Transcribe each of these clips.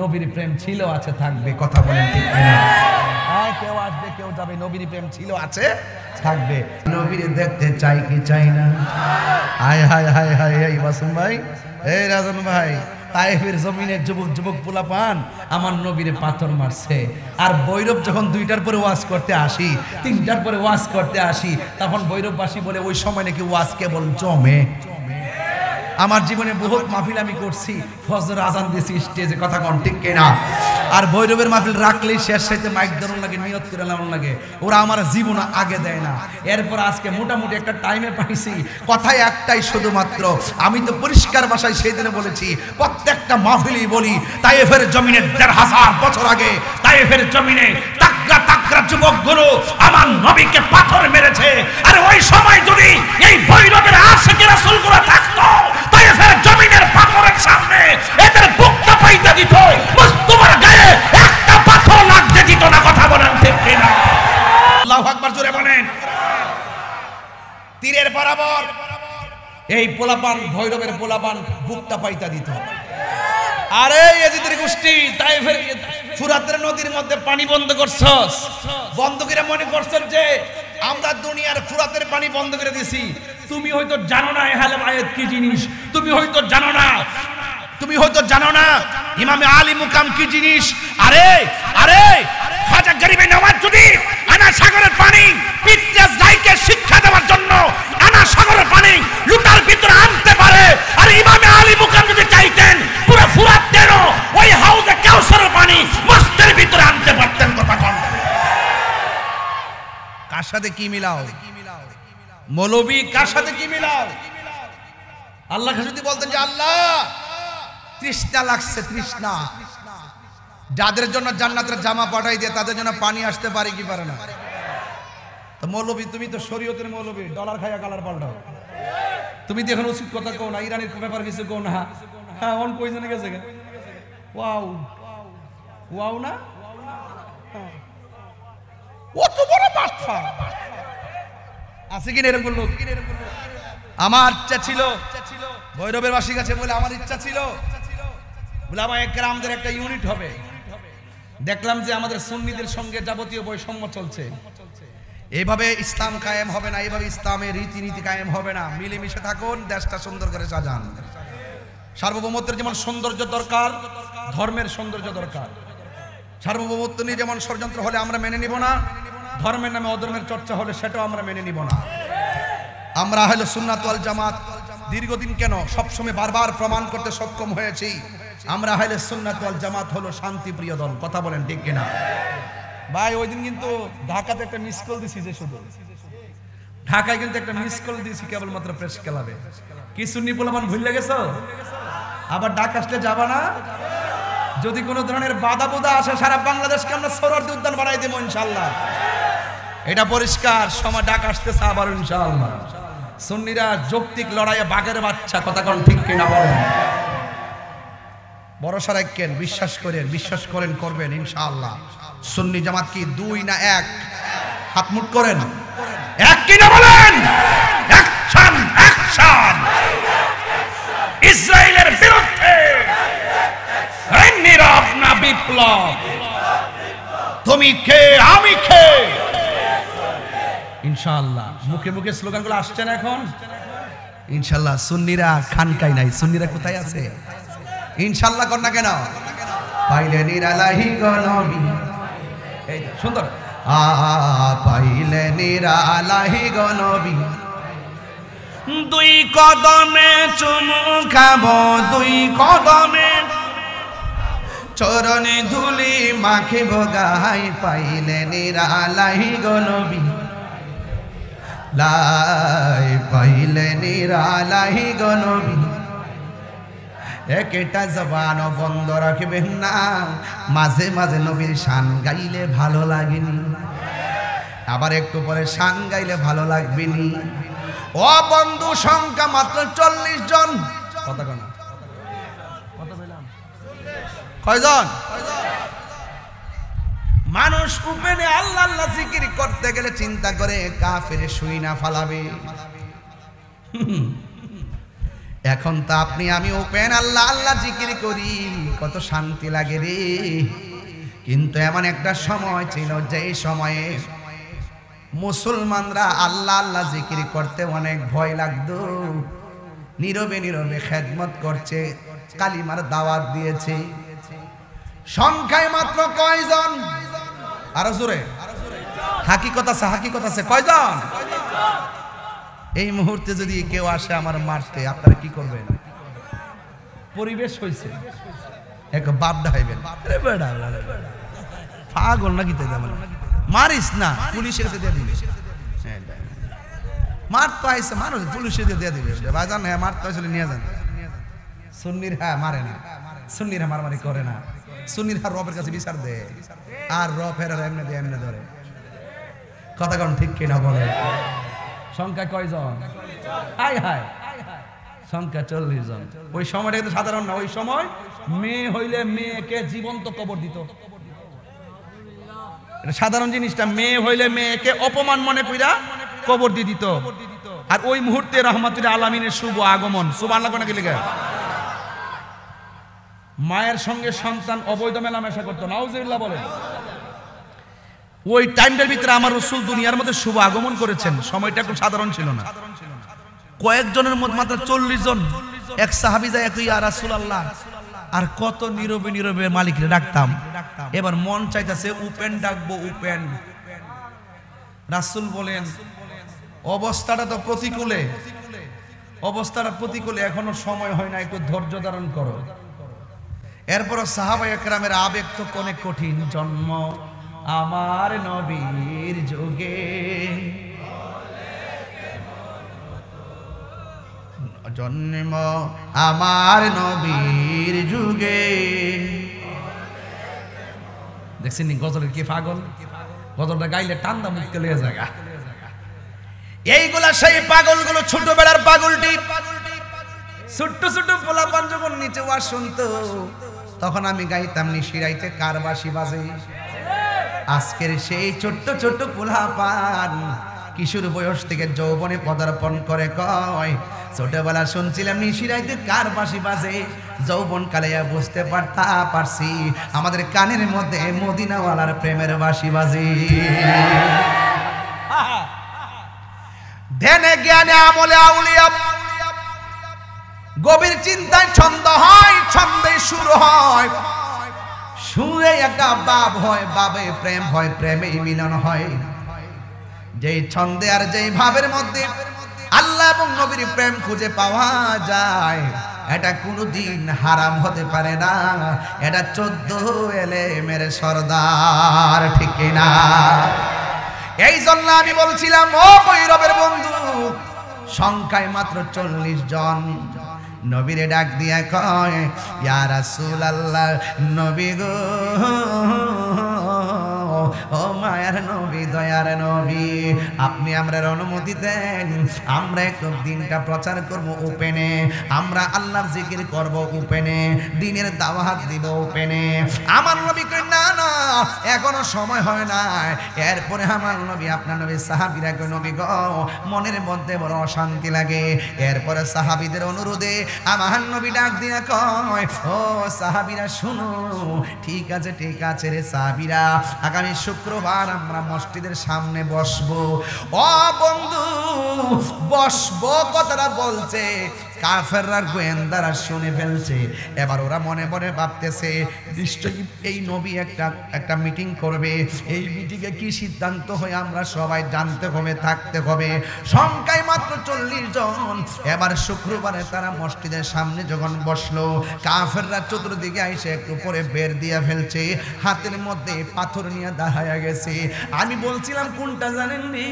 নবীর প্রেম ছিল আছে থাকবে কথা বলেন ঠিক কিনা হ্যাঁ কেউ আসবে কেউ যাবে নবীর প্রেম ছিল আছে থাকবে নবীর দেখতে চাই কি চাই না হায় হায় হায় হায় এই মাসুম ভাই এই রাজন ভাই তায়েফের জমিনের যুবক যুবক পোলাপান আমার নবীর পাথর মারছে আর ভৈরব যখন 2টার পরে ওয়াজ করতে আসি 3টার পরে ওয়াজ করতে আসি তখন ভৈরববাসী বলে ওই সময় নাকি ওয়াজ কেবল জমে আমার জীবনে বহুত মাহফিল আমি করছি ফজর আজান দিছি স্টেজে কথা কোন ঠিক কিনা আর ভৈরবের মাহফিল রাখলেই শেষ সাইতে মাইক ধরন লাগে নিয়ত করে লাগানো লাগে ওরা আমার জীবন আগে দেয় না এরপর আজকে মোটামুটি একটা টাইমে পাইছি কথাই একটাই শুধুমাত্র আমি তো পরিষ্কার ভাষায় সেই দিনে বলেছি প্রত্যেকটা মাহফিলই বলি তায়েফের জমিনে 1500 বছর আগে তায়েফের জমিনে তাকরা তাকরা যুবকগুলো আমার নবীকে পাথর মেরেছে আর ওই সময় যদি এই ভৈরবের আশিকি রাসূলগুলো থাকতো তায়েফের জমিনের পাথরের সামনে এদের বুকটা পাইতে দিত মুস্তাফার গায়ে একটা পাথর লাগতে দিত না কথা বলেন ঠিক কিনা আল্লাহু আকবার জোরে বলেন তীরের বরাবর এই পোলাপান ভৈরবের পোলাপান বুকটা পাইতা দিত আরে ইয়াজিদের গোষ্ঠী তায়েফের ফুরাতের নদীর মধ্যে পানি বন্ধ করছস বন্ধ করে মনে করছস যে আমরা দুনিয়ার ফুরাতের পানি বন্ধ করে দিয়েছি তুমি হয়তো জানো না আহলে বায়াত কি জিনিস তুমি হয়তো জানো না ইমামে আলী মুকাম কি জিনিস আরে আরে খাজা গরিবে নওয়াজ যদি আনা সাগরের পানি পিতৃ জাইকে শিক্ষা দেওয়ার জন্য আনা সাগরের পানি লুটার ভিতরে আনতে পারে আর ইমামে আলী মুকাম যদি চাইতেন পুরো ফুরাত কেন ওই হাউজে কাউসারের পানি মস্তের ভিতরে আনতে পারতেন কথা কোন কার সাথে কি মিলাও মৌলবী কার সাথে কি মিলাও আল্লাহকে যদি বলতেন যে আল্লাহ তৃষ্ণা লাগছে তৃষ্ণা যাদের জন্য জান্নাতের জামা পাঠাই দিয়ে তাদের জন্য পানি আসতে পারে কি পারে না তো মৌলবী তুমি তো শরীয়তের মৌলবী ডলার খায়া কালার পাল্টাও তুমি তো এখন উচিত কথা কও না ইরানের ব্যাপার কিছু কও না হ্যাঁ অন কইজনে গেছে ওয়াও ওয়াও না কত বড় বাটফা আছে কি এরকম লোক আমার ইচ্ছা ছিল ভৈরবের বাসী কাছে বলে আমার ইচ্ছা ছিল উলামায়ে কেরামদের একটা ইউনিট হবে দেখলাম যে আমাদের সুন্নিদের সঙ্গে যাবতীয় বৈষম্য চলছে এইভাবে ইসলাম কায়েম হবে না এইভাবে ইসলামের রীতিনীতি কায়েম হবে না মিলেমিশে থাকুন দেশটা সুন্দর করে সাজান সার্বভৌমত্বের যেমন সৌন্দর্য দরকার ধর্মের সৌন্দর্য দরকার সার্বভৌমত্ব নিয়ে যেমন ষড়যন্ত্র হলে আমরা মেনে নিব না ধর্মের নামে অধর্মের চর্চা হলে সেটাও আমরা মেনে নিব না আমরা হলো সুন্নাত ওয়াল জামাত দীর্ঘদিন কেন সবসময় বারবার প্রমাণ করতে সক্ষম হয়েছি আমরা হলো সুন্নাত ওয়াল জামাত হলো শান্তিপ্রিয় দল কথা বলেন ঠিক কিনা ভাই ওই দিন কিন্তু ঢাকাতে একটা মিস কল দিছি যে শুধু ঢাকায় কিন্তু একটা মিস কল দিছি কেবলমাত্র প্রেস ক্লাবে কি সুন্নি পোলাপান ভুলে গেছো আবার ঢাকা আসলে যাবা না যদি কোনো ধরনের বাধা বোধা আসে সারা বাংলাদেশকে আমরা সরোয়ার্দী উদ্যান বানাই দেবো ইনশাআল্লাহ এটা পরিষ্কার সময় ডাক আসতেছে আবার ইনশাআল্লাহ সুন্নিরা যৌক্তিক লড়াইয়ে বাঘের বাচ্চা কথা কোন ঠিক কিনা বলেন ভরসা রাখেন বিশ্বাস করেন করবেন ইনশাআল্লাহ সুন্নি জামাত কি 2 না 1 হাত মুঠ করেন 1 কিনা বলেন অ্যাকশন অ্যাকশন ইসরায়েলের বিরুদ্ধে নীরব না বিপ্লব তুমি কে আমি কে ইনশাআল্লাহ মুখে মুখে স্লোগানগুলো আসছে না এখন ইনশাআল্লাহ সুন্নিরা খানকাই নাই সুন্নিরা কোথায় আছে ইনশাআল্লাহ কর না কেন পাইলে নিরালাহি গনবি এই সুন্দর পাইলে নিরালাহি গনবি 2 কদমে চুমু খাবো 2 কদমে চরণে ধুলি মাখিব গাই পাইলে নিরালাহি গনবি লাই পাইলে নিরালাহি গনবি একটা জবান বন্ধ রাখবেন না মাঝে মাঝে নবীর শান গাইলে ভালো লাগেনি আবার একটু পরে শান গাইলে ভালো লাগবে নি ও বন্ধু সংখ্যা মাত্র 40 জন কত বললাম কয়জন মানুষ উপেনে আল্লাহ আল্লাহ জিকির করতে গেলে চিন্তা করে কাফেরে শুই না ফালাবে এখন তো আপনি আমি ওপেন, আল্লাহ আল্লাহ জিকির করি, কত শান্তি লাগে রে। কিন্তু এমন একটা সময় ছিল যেই সময়ে মুসলমানরা আল্লাহ আল্লাহ জিকির করতে অনেক ভয় লাগতো। নীরবে নীরবে খেদমত করছে, কালিমার দাওয়াত দিয়েছে। সংখ্যায় মাত্র কয়জন? আরো জোরে হাকিকত আছে, হাকিকত আছে, কয়জন? এই মুহূর্তে যদি কেউ আসে আমার মারতে, আপনারা কি করবেন? পরিবেশ হয়েছে এক বাপ ডাইবেন, পাগল নাকি তাই মারিস না, পুলিশের দিয়ে দিবে। মার তো আইসে, মানুষ পুলিশের দিয়ে দিবে। বাজান হ্যাঁ মার তো আসলে নিয়ে যান। সুন্নির হ্যাঁ মারে না, সুন্নির হ্যাঁ মারামারি করে না, সুন্নির হ্যাঁ রবের কাছে বিচার দেয়, আর রব ফেরার এমনি দিয়ে এমনি ধরে। কথা কোন ঠিক কিনা বলে? সংখ্যা কয়জন? হাই হাই সংখ্যা 40 জন। ওই সময়টা কিন্তু সাধারণ না। ওই সময় মেয়ে হইলে মেয়েকে জীবন্ত কবর দিত। এটা সাধারণ জিনিসটা। মেয়ে হইলে মেয়েকে অপমান মনে কইরা কবর দিয়ে দিত। আর ওই মুহূর্তে রহমাতুল আলামিনের শুভ আগমন। সুবহানাল্লাহ কোন কি লিখে? মায়ের সঙ্গে সন্তান অবৈধ মেলামেশা করতো, নাউজুবিল্লাহ বলে। ওই টাইমটার ভিতরে আমার রাসূল দুনিয়ার মধ্যে শুভ আগমন করেছেন। সময়টা খুব সাধারণ ছিল না। কয়েকজনের মধ্যে মাত্র 40 জন। এক সাহাবী যায় কই, ইয়া রাসূলুল্লাহ, আর কত নীরবে নীরবে মালিকরে ডাকতাম, এবার মন চাইতেছে উপেন ডাকবো, উপেন। রাসূল বলেন, অবস্থাটা তো প্রতিকূলে, অবস্থাটা প্রতিকূলে, এখনো সময় হয় না, একটু ধৈর্য ধারণ করো। এরপর সাহাবায়ে কেরামের আবেগ তো অনেক কঠিন। জন্ম আমার নবীর যুগে, জন্ম আমার নবীর যুগে। দেখছেন গজলের কি পাগল, গজলটা গাইলে টান্দা মুক্তি লয়ে জায়গা। এইগুলা সেই পাগলগুলো, ছোটবেলার পাগলটি। ছোট্ট ছোট্ট পোলাপান যখন নিচে ওয়াজ শুনতো, তখন আমি গাইতাম নিশিরাইতে কার বাঁশি বাজে। আজকের সেই ছোট্ট ছোট্ট পোলাপান কিশোর বয়স থেকে যৌবনে পদার্পণ করে কয়, ছোটবেলা শুনছিলাম নিশিরাইতে কার বাঁশি বাজে, যৌবন কালে বুঝতে পারছি আমাদের কানের মধ্যে মদিনাওয়ালার প্রেমের বাঁশি বাজে। ধ্যানে জ্ঞানে আমলে আউলিয়া, গভীর চিন্তায় ছন্দ হয়, ছন্দে সুর হয়, সুরে একটা বাব হয়, বাবে প্রেম হয়, প্রেমে মিলন হয়। যেই ছন্দে আর যেই ভাবের মধ্যে আল্লাহ এবং নবীর প্রেম খুঁজে পাওয়া যায়, এটা কোনোদিন হারাম হতে পারে না। এটা 14 এলেমের সরদার, ঠিক না? এই জন্য আমি বলছিলাম, ও ভৈরবের বন্ধু, সংখ্যায় মাত্র 40 জন। নবীরে ডাক দিয়া কয়, ইয়া রাসূলুল্লাহ, নবী গো, ও মায়ার নবী, দয়ার নবী, আপনি আমরার অনুমতি দেন, আমরা একটু দিনটা প্রচার করব ওপেনে, আমরা আল্লাহর জিকির করব ওপেনে, দিনের দাওয়াত দিব ওপেনে। আমার নবী কই, না না, এখনো সময় হয় না। এরপরে আমার নবী, আপনার নবী সাহাবীরা কই, নবী গো, মনের মধ্যে বড় অশান্তি লাগে। এরপরে সাহাবীদের অনুরোধে আমার নবী ডাক দিয়া কয়, ও সাহাবীরা শুনো, ঠিক আছে ঠিক আছে রে সাহাবীরা, আগামী শুক্রবার আমরা মসজিদের সামনে বসবো। ও বন্ধু, বসবো কথাটা বলছে, কাফেররা গোয়েন্দারা শুনে ফেলছে। এবার ওরা মনে মনে ভাবতেছে, নিশ্চয়ই এই নবী একটা মিটিং করবে, এই মিটিংয়ে কি সিদ্ধান্ত হয় আমরা সবাই জানতে হবে, থাকতে হবে। সংখ্যায় মাত্র 40 জন। এবার শুক্রবারে তারা মসজিদের সামনে যখন বসলো, কাফেররা চতুর্দিকে এসে একটু পরে বের দিয়ে ফেলছে, হাতের মধ্যে পাথর নিয়ে দাঁড়ায়া গেছে। আমি বলছিলাম কোনটা জানেননি?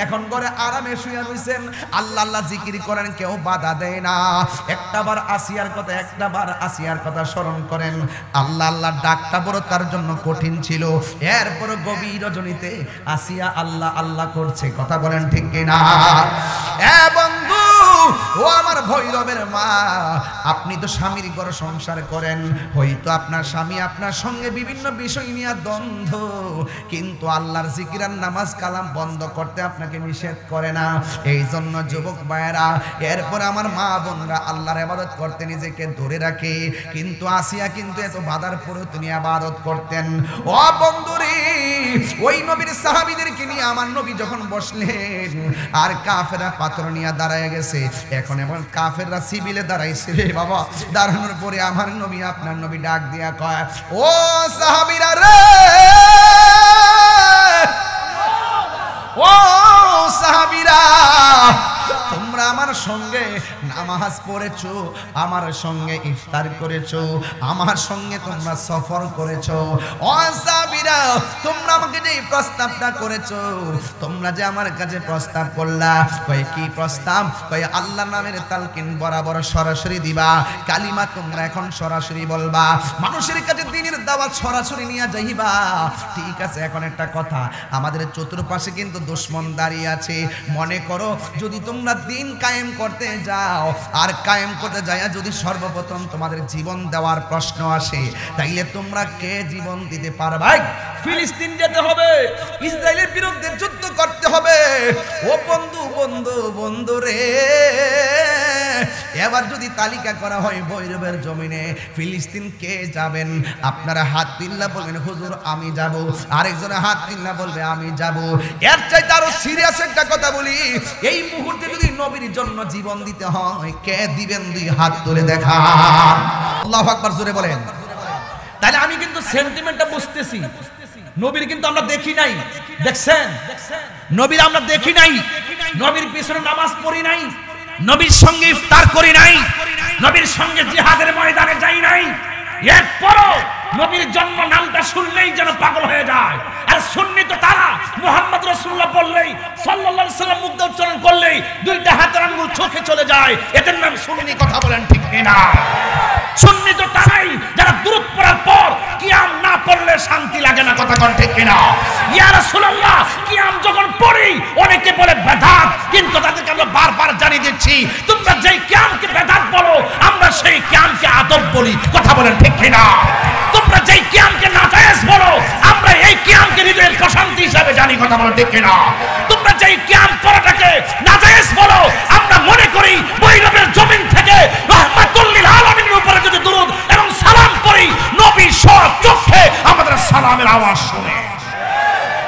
এখন ঘরে আরামে শুয়ে রয়েছেন, আল্লাহ আল্লাহ জিকির করেন, কেউ বাধা দেয় না। একটাবার আসিয়ার কথা, একটাবার আসিয়ার কথা স্মরণ করেন। আল্লাহ আল্লাহ ডাকটা বড় তার জন্য কঠিন ছিল। এরপর গভীর রজনীতে আসিয়া আল্লাহ আল্লাহ করছে। কথা বলেন ঠিক কিনা? এ বন্ধু, ও আমার ভৈরবের মা, আপনি তো স্বামীর ঘর সংসার করেন, হয়তো আপনার স্বামী আপনার সঙ্গে বিভিন্ন বিষয় নিয়ে দ্বন্দ্ব, কিন্তু আল্লাহর জিকির আর নামাজ কালাম বন্ধ করতে আপনাকে নিষেধ করে না। এই জন্য যুবক ভাইয়েরা, এরপর আমার মা বোনরা আল্লাহর ইবাদত করতে নিজেকে ধরে রাখে, কিন্তু আসিয়া কিন্তু এত বাধার পরেও তিনি ইবাদত করতেন। ও বন্ধুরে, ওই নবীর সাহাবীদেরকে নিয়ে আমার নবী যখন বসলেন, আর কাফেররা পাথর নিয়ে দাঁড়ায় গেছে, এখন এমন কাফেররা সিবিলে দাঁড়াইছে রে বাবা। দাঁড়ানোর পরে আমার নবী, আপনার নবী ডাক দিয়া কয়, ও সাহাবীরা রে, ও সাহাবীরা, তোমরা আমার সঙ্গে নামাজ পড়েছো, আমার সঙ্গে ইফতার করেছো, আমার সঙ্গে তোমরা সফর করেছো। ও সাহাবীরা, তোমরা আমাকে যে প্রস্তাবটা করেছো, তোমরা যে আমার কাছে প্রস্তাব করলা, কয় কি প্রস্তাব? কয় আল্লাহর নামের তালকিন বরাবর সরাসরি দিবা, কালিমা তোমরা এখন সরাসরি বলবা, মানুষের কাছে দ্বীনের দাওয়াত সরাসরি নিয়ে যাইবা। ঠিক আছে, এখন একটা কথা, আমাদের চতুর্পাশে কিন্তু দুশমন দাঁড়িয়ে আছে। মনে করো যদি তোমরা দিন কায়েম করতে যাও, আর কায়েম করতে যাইয়া যদি সর্বপ্রথম তোমাদের জীবন দেওয়ার প্রশ্ন আসে, তাইলে তোমরা কে জীবন দিতে পারবে? ফিলিস্তিন যেতে হবে, ইসরায়েলের বিরুদ্ধে যুদ্ধ করতে হবে। ও বন্ধু বন্ধু বন্ধু রে, এবার যদি তালিকা করা হয় ভৈরবের জমিনে ফিলিস্তিন কে যাবেন, আপনারা হাত দিল্লা বলবেন হুজুর আমি যাব, আরেকজনে হাত দিল্লা বলবে আমি যাব। এর চাইতে আরো সিরিয়াস একটা কথা বলি, এই মুহূর্তে যদি নবীর জন্য জীবন দিতে হয়, কে দিবেন? দুই হাত তুলে দেখা। আল্লাহু আকবার, জোরে বলেন। তাহলে আমি কিন্তু সেন্টিমেন্টটা বুঝতেছি, নবীর কিন্তু আমরা দেখি নাই, দেখছেন? নবীর আমরা দেখি নাই, নবীর পিছনে নামাজ পড়ি নাই, নবীর সঙ্গে ইফতার করি নাই, নবীর সঙ্গে জিহাদের ময়দানে যাই নাই, এরপরও নবীর জন্ম নামটা শুনলেই যেন পাগল হয়ে যায়। আর সুন্নি তো তারা, মুহাম্মদ রাসূলুল্লাহ বললেই, সাল্লাল্লাহু আলাইহি ওয়াসাল্লাম মুখ উচ্চারণ করলেই দুইটা হাতের আঙ্গুল চোখে চলে যায়, এদের নাম সুন্নি। কথা বলেন ঠিক কিনা? সুন্নি তো তারাই যারা দুরূদ পড়ার পর কিয়াম না পড়লে শান্তি লাগে না। কথা কোন ঠিক কিনা? ইয়া রাসূলুল্লাহ, কিয়াম যখন পড়ি অনেকে বলে বেদাত, কিন্তু তাদেরকে আমরা বারবার জানিয়ে দিচ্ছি, তোমরা যেই কিয়ামকে বেদাত বলো, আমরা সেই কিয়ামকে আদব বলি। কথা বলেন ঠিক কিনা? তোমরা যেই কিয়ামকে নাজায়েজ বলো, আমরা এই কিয়ামকে হৃদয়ের প্রশান্তি হিসাবে জানি। কথা বলেন ঠিক কিনা? তোমরা যেই কিয়াম পড়াটাকে নাজায়েজ বলো, আমরা মনে করি ভৈরবের জমিন থেকে রাহমাতুল লিল আলামিনের উপরে যদি দুরূদ এবং সালাম পড়ি, নবী স্বচক্ষে আমাদের সালামের আওয়াজ শুনে।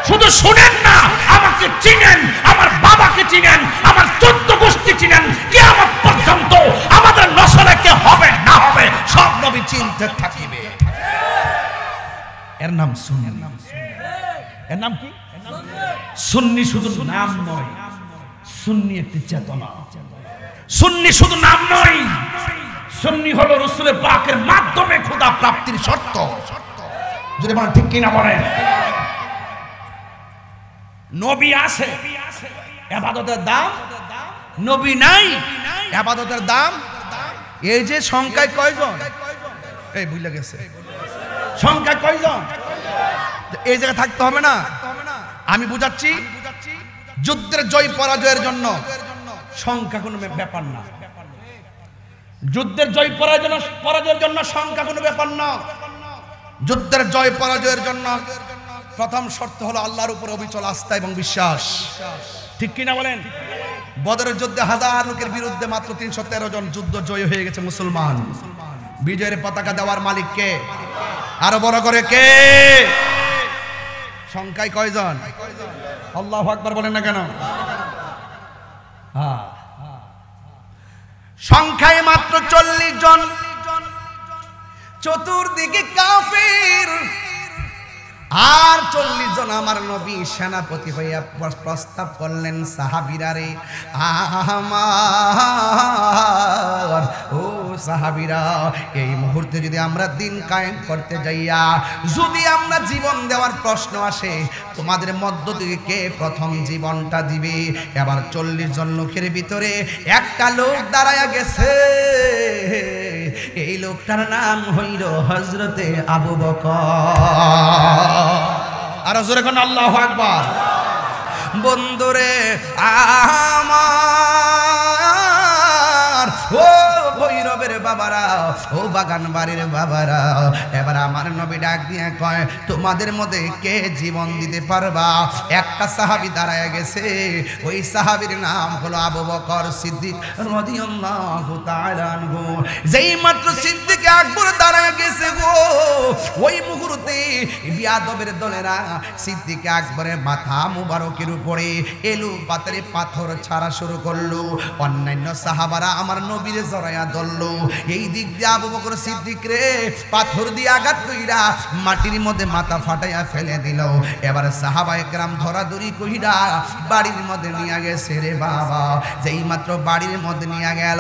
শুধু শুনেন না, আমাকে চিনেন, আমার বাবাকে চিনেন, আমার 14 গোষ্ঠী চিনেন, কিয়ামত পর্যন্ত আমাদের নসলে কে হবে না হবে সব নবী চিনতে থাকিবে। এর নাম সুন্নি। এর নাম কি? সুন্নি শুধু নাম নয়, সুন্নি একটি চেতনা। সুন্নি শুধু নাম নয়, সুন্নি হলো রাসূলের পাকের মাধ্যমে খোদা প্রাপ্তির শর্ত। যদি বলেন ঠিক কিনা বলেন। নবী আছে, ইবাদতের দাম, নবী নাই, ইবাদতের দাম। এই যে সংখ্যায় কয়জন? এই ভুলে গেছে, সংখ্যায় কয়জন? এই জায়গায় থাকতে হবে না, আমি বুঝাচ্ছি। যুদ্ধের জয় পরাজয়ের জন্য সংখ্যা কোনো ব্যাপার না। যুদ্ধের জয় পরাজয়ের জন্য সংখ্যা কোনো ব্যাপার না। যুদ্ধের জয় পরাজয়ের জন্য প্রথম শর্ত হলো আল্লাহর উপর অবিচল আস্থা এবং বিশ্বাস। ঠিক কিনা বলেন? বদরের যুদ্ধে 1000 লোকের বিরুদ্ধে মাত্র 313 জন যুদ্ধ জয় হয়ে গেছে মুসলমান। বিজয়ের পতাকা দেওয়ার মালিক কে? আরো বড় করে কে? সংখ্যায় কয়জন? আল্লাহু আকবার বলেন না কেন? হ্যাঁ, সংখ্যায় মাত্র 40 জন, চতুর্দিকে কাফির, আর 40 জন আমার নবী সেনাপতি হইয়া প্রস্তাব করলেন, সাহাবীরা রে আমার, ও সাহাবীরা, এই মুহূর্তে যদি আমরা দিন কায়েম করতে যাইয়া যদি আমরা জীবন দেওয়ার প্রশ্ন আসে, তোমাদের মধ্য থেকে কে প্রথম জীবনটা দিবে? এবার 40 জন লোকের ভিতরে একটা লোক দাঁড়ায়া গেছে, এই লোকটার নাম হইল হযরতে আবু বকর। আর জোরে কোন আল্লাহু আকবার। বন্ধুরে আমার, বাবারা, ও বাগান বাড়ির বাবারা, এবার আমার নবী ডাক দিয়ে কয়, তোমাদের মধ্যে কে জীবন দিতে পারবা? একটা সাহাবী দাঁড়ায় গেছে, ওই সাহাবীর নাম হলো আবু বকর সিদ্দিক রাদিয়াল্লাহু তাআলা আনহু। যেই মাত্র সিদ্দিক আকবর দাঁড়ায় গেছে গো, ওই মুহূর্তে বিয়াদবের দলেরা সিদ্দিক আকবরের মাথা মুবারকের উপরে এলু পাতারে পাথর ছাড়া শুরু করলো। অন্যান্য সাহাবারা আমার নবীরে জড়াইয়া ধরলো। এই দিক দিয়ে আবু বকর সিদ্দিক রে পাথর দিয়ে আঘাত কইরা মাটির মধ্যে মাথা ফাটাইয়া ফেলে দিল। এবার সাহাবায়ে কেরাম ধরাধরি কইরা বাড়ির মধ্যে নিয়ে গেছে রে বাবা। যেই মাত্র বাড়ির মধ্যে নিয়ে গেল,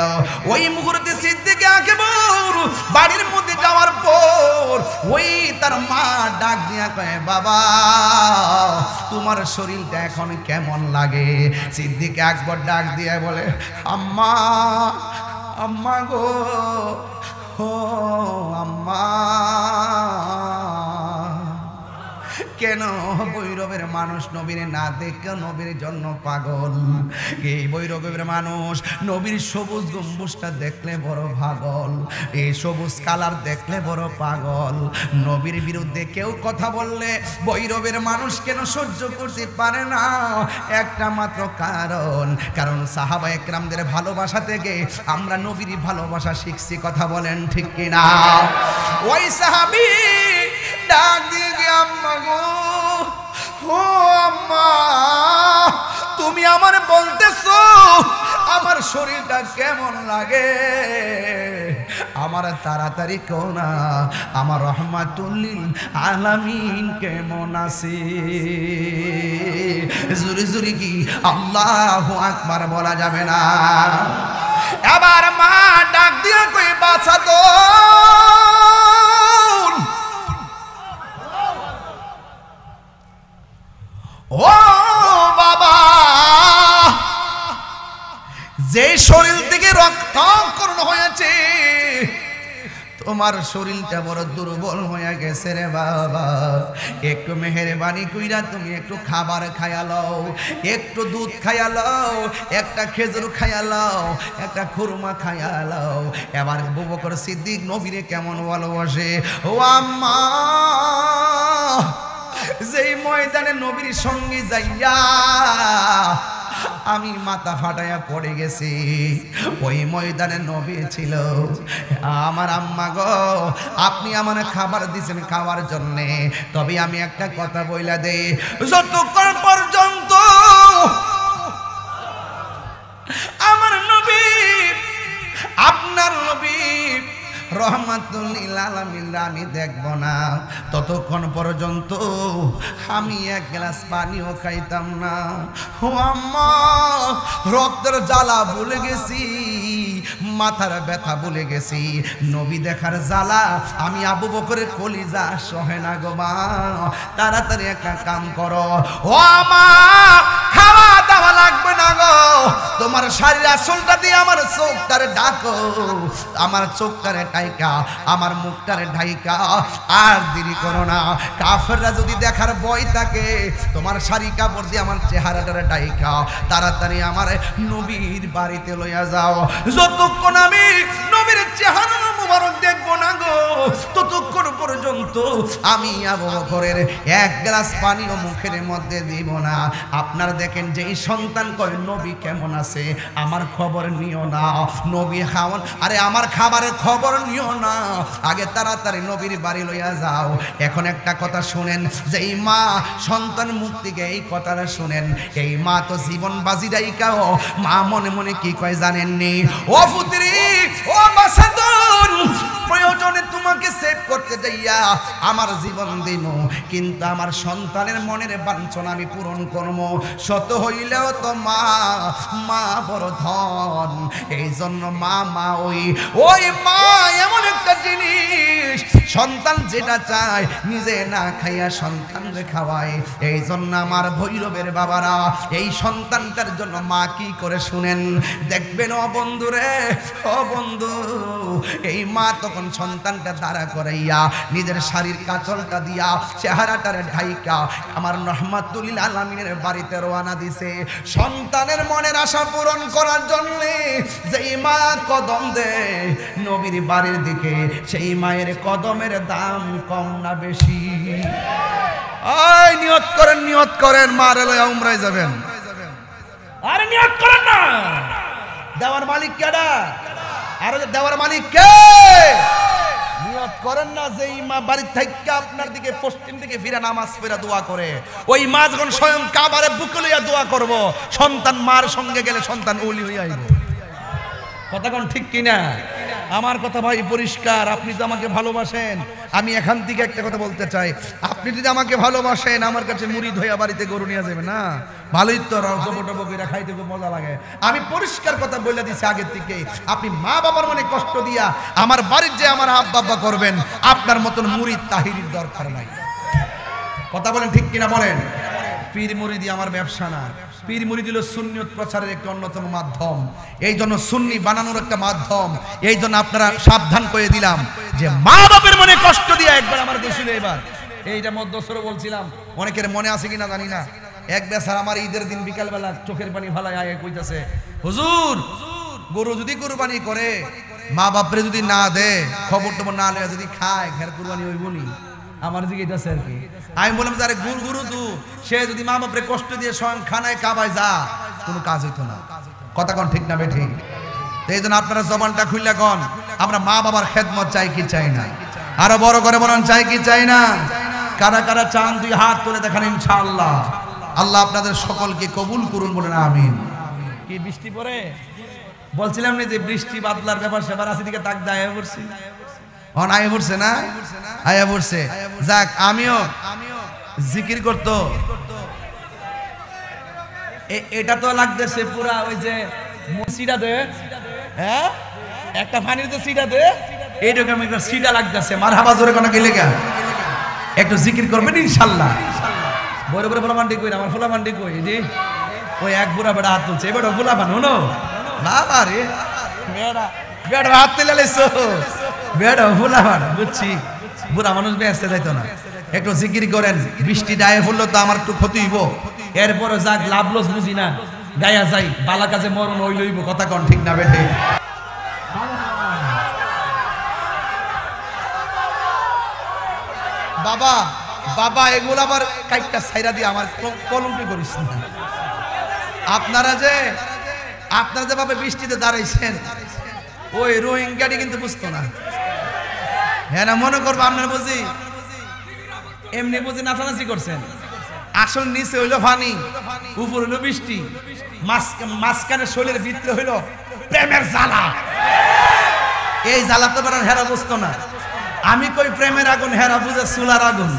ওই মুহূর্তে সিদ্দিক আকবর বাড়ির মধ্যে যাওয়ার পর ওই তার মা ডাক দিয়া কয়, বাবা তোমার শরীরটা এখন কেমন লাগে? সিদ্দিক আকবর ডাক দিয়ে বলে, আম্মা, আম্মা গো, ও আম্মা। কেন বৈরবের মানুষ নবীর না দেখে নবীর জন্য পাগল? এই বৈরবের মানুষ নবীর সবুজ গম্বুজটা দেখলে বড় পাগল, এই সবুজ কালার দেখলে বড় পাগল। নবীর বিরুদ্ধে কেউ কথা বললে বৈরবের মানুষ কেন সহ্য করতে পারে না? একটা মাত্র কারণ সাহাবায়ে কেরামদের ভালোবাসা থেকে আমরা নবীর ভালোবাসা শিখছি। কথা বলেন ঠিক কিনা? ওই সাহাবী ডাক দিয়ে, আম্মা গো, ও আম্মা, তুমি আমার বলতেছো আমার শরীরটা কেমন লাগে? আমার তাড়াতাড়ি কও না, আমার রহমাতুল্লিল আলামিন কেমন আছে? জুরি জুরি কি আল্লাহু আকবার বলা যাবে না? এবার মা ডাক দিয়ে কই, বাছা তো ও বাবা, যে শরীর থেকে রক্তক্ষরণ হয়েছে, তোমার শরীরটা বড় দুর্বল হয়ে গেছে রে বাবা। একটু মেহেরবানি কইরা তুমি একটু খাবার খাইয়া লও, একটু দুধ খাইয়া লও, একটা খেজুর খাইয়া লও, একটা খুরমা খাইয়া লও। এবার আবু বকর সিদ্দিক নবীরে কেমন ভালোবাসে। ও আম্মা, যেই ময়দানে নবীর সঙ্গে যাইয়া আমি মাথা ফাটাইয়া পড়ে গেছি, ওই ময়দানে নবী ছিল। আমার আম্মা গো, আপনি আমার খাবার দিয়েছেন খাওয়ার জন্যে, তবে আমি একটা কথা বইলা দেই, যতক্ষণ পর্যন্ত আমার নবী, আপনার নবী রহমাতুল্লিল আলামিন আমি দেখব না, ততক্ষণ পর্যন্ত আমি এক গ্লাস পানিও খাইতাম না। ও আম্মা, রক্তের জ্বালা ভুলে গেছি, মাথার ব্যথা ভুলে গেছি, নবী দেখার জ্বালা আমি আবু বকরের কলিজা সহে না গো মা। তাড়াতাড়ি একটা কাম করো, ও আমা, খাওয়া দাওয়া লাগবে না গো, তোমার শাড়ির আঁচলটা দিয়ে আমার চোখটারে ডাকো, আমার চোখটারে ঢাইকা, আমার মুখটারে ঢাইকা। আর দেরি করো না, কাফেররা যদি দেখার ভয় থাকে, তোমার শাড়ি কাপড় দিয়ে আমার চেহারাটারে ঢাইকা তাড়াতাড়ি আমার নবীর বাড়িতে লইয়া যাও। যতক্ষণ আমি নবীর চেহারা মুবারক দেখবো না গো, ততক্ষণ পর্যন্ত আমি আবু বকরের এক গ্লাস পানিও মুখের মধ্যে দিব না। আপনারা দেখেন যেই সন্তান কয় নবী কেমন আছে, আমার খবর নিও না, নবী খাওয়ান, আরে আমার খাবারের খবর নিও না, আগে তাড়াতাড়ি নবীর বাড়ি লইয়া যাও। এখন একটা কথা শুনেন, যেই মা সন্তান মুখ থেকে এই কথাটা শুনেন, এই মা তো জীবন বাজি রাইকাও মা মনে মনে কি কয় জানেননি? ও পুত্রী, ও বাসাদুর, প্রয়োজনে তোমাকে সেভ করতে যাইয়া আমার জীবন দিব, কিন্তু আমার সন্তানের মনের বাঞ্ছনা আমি পূরণ করব। শত হইলেও তো মা, মা বড় ধন, এই জন্য মা, মা ওই মা এমন একটা জিনিস, সন্তান যেটা চায় নিজে না খাইয়া সন্তানকে খাওয়ায়। এই জন্য আমার ভৈরবের বাবারা এই সন্তানটার জন্য মা কি করে শুনেন, দেখবেন ও বন্ধু রে, ও বন্ধু, এই মা তখন সন্তানটা দাঁড়া করাইয়া নিজের শারীর কাচলটা দিয়া চেহারাটারে ঢাইকা আমার রহমাতুল আলামিনের বাড়িতে রওনা দিছে সন্তানের মনের আশা পূরণ করার জন্য। যেই মা কদম দেয় নবীর বাড়ির দিকে, সেই মায়ের কদমের দাম কম না বেশি? আয় নিয়ত করেন মারে লয়া উমরায় যাবেন। আরে নিয়ত করেন না, দেওয়ার মালিক কেডা? আর দেওয়ার মালিক কে? নিয়ত করেন না যে মা বাড়ির থেকে আপনার দিকে পশ্চিম দিকে ফিরে নামাজ পড়া দোয়া করে, ওই মা যখন স্বয়ং কাবারে বুকে লইয়া দোয়া করব, সন্তান মার সঙ্গে গেলে সন্তান ওলি হইয়া আইব। কথা কোন ঠিক কিনা? আমার কথা ভাই পরিষ্কার। আপনি তো আমাকে ভালোবাসেন, আমি এখান থেকে একটা কথা বলতে চাই, আপনি যদি আমাকে ভালোবাসেন আমার কাছে মুড়ি ধইয়া বাড়িতে গরু নিয়ে যাবে না, ভালোই তো জবটব করে খাইতে খুব মজা লাগে। আমি পরিষ্কার কথা বলে দিছি আগের থেকে, আপনি মা বাবার মনে কষ্ট দিয়া আমার বাড়ির যে আমার আব্বা করবেন, আপনার মতন মুরিদ তাহিরির দরকার নাই। কথা বলেন ঠিক কিনা বলেন? পীর মুরিদি আমার ব্যবসা না, পীর মুরিদ হলো সুন্নিয়ত প্রচারের একটি অন্যতম মাধ্যম, এই জন্য সুন্নি বানানোর একটা মাধ্যম। এই জন্য আপনারা সাবধান করে দিলাম যে মা বাপের মনে কষ্ট দিয়ে একবার আমার গেছিল। এবার এইটা মধ্যস্থরে বলছিলাম, অনেকের মনে আছে কিনা জানি না, এক বেচারা আমার ঈদের দিন বিকালবেলা চোখের পানি ফালায় আয় কইতাছে, হুজুর গরু যদি কুরবানি করে মা বাপরে যদি না দে, খবর টবর না লইয়া যদি খায়, ঘের কুরবানি হইবনি। আমার দিকে এটাছে আর কি। আমি বললাম যে আরে গুরু তু, সে যদি মা বাপরে কষ্ট দিয়ে স্বয়ং খানায় কাবায় যা, কোনো কাজ হইতো না। কথা কোন ঠিক না বেঠি? এই জন্য আপনারা জবানটা খুললে কোন, আমরা মা বাবার খেদমত চাই কি চাই না? আরো বড় করে বলেন চাই কি চাই না? কারা কারা চান দুই হাত তুলে দেখান ইনশাআল্লাহ। আল্লাহ আপনাদের সকলকে কবুল করুন, বলেন আমিন। কি বৃষ্টি পড়ে? বলছিলাম না যে বৃষ্টি বাদলার ব্যাপার সেবার আছে, দিকে তাক দায় পড়ছি, অন আয় পড়ছে না, আয়া পড়ছে। যাক, আমিও জিকির করতো, এটা তো লাগতেছে পুরা ওই যে সিটা দে, হ্যাঁ একটা পানির তো সিটা দে, এইরকম একটা সিটা লাগতেছে। মারহাবা জোরে কোন গেলে গা একটু জিকির করবেন ইনশাআল্লাহ। বড় বড় ফুলা মান্ডি কই, আমার ফুলা মান্ডি কই, জি ওই এক বুড়া বেড়া হাত তুলছে, এবার ফুলা বান হনো বাবা রে, বেড়া বেড়া হাত তুলে লাইছো, বেড়া ফুলা বান বুঝছি, বুড়া মানুষ বেঁচতে যাইতো না। একটু জিকির করেন, বৃষ্টি ডায়ে পড়লো তো আমার একটু ক্ষতি হইব, এরপরে যাক লাভ লস বুঝি না, গায়া যাই বালা কাজে মরণ ওই লইব। কথা কন ঠিক না বেঠে? বাবা বাবা এগুলো আবার কাইটটা ছাইরা দিয়ে আমার কলঙ্কি করিস না। আপনারা যেভাবে বৃষ্টিতে দাঁড়াইছেন, ওই রোহিঙ্গাটি কিন্তু বুঝতো না, হ্যাঁ না মনে করবো আপনার বুঝি এমনি বুঝি নাচানাচি করছেন। আসল নিচে হইলো পানি, উপর হইলো বৃষ্টি, মাঝখানে শরীরের ভিতরে হইলো প্রেমের জ্বালা। এই জ্বালা তো বেড়ার হেরা বুঝতো না। আমি কই প্রেমের আগুন, হেরা বুঝে চুলার আগুন,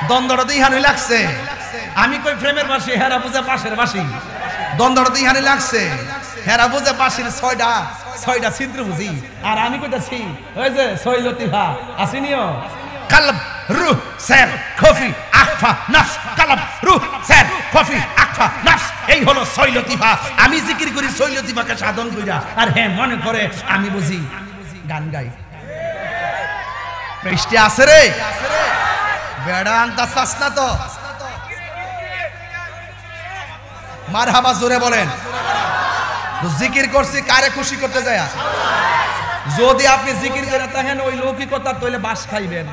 দ্বন্দ্বটা ইহানি লাগছে। আমি কই প্রেমের বাসি, হেরা বুঝে পাশের বাসি, দ্বন্দ্বটা ইহানি লাগছে। হেরা বুঝে বাসির ছয়টা ছিদ্র বুঝি, আর আমি কইতাছি ওই যে ছয় লতিফা আসিনিও, কালব রূহ সের খফি আখফা নাফস, কালব রূহ সের খফি আখফা নাফস, এই হলো ছয় লতিফা। আমি জিকির করি ছয় লতিফাকে সাধন কইরা, আর হ্যাঁ মনে করে আমি বুঝি গান গাই। বৃষ্টি আছে রে, বেড়া আনতা চাস না তো? মারহাবা জোরে বলেন। জিকির করছি কারে খুশি করতে যায়? যদি আপনি জিকির করে থাকেন ওই লৌকিকতা, তইলে বাস খাইবেন,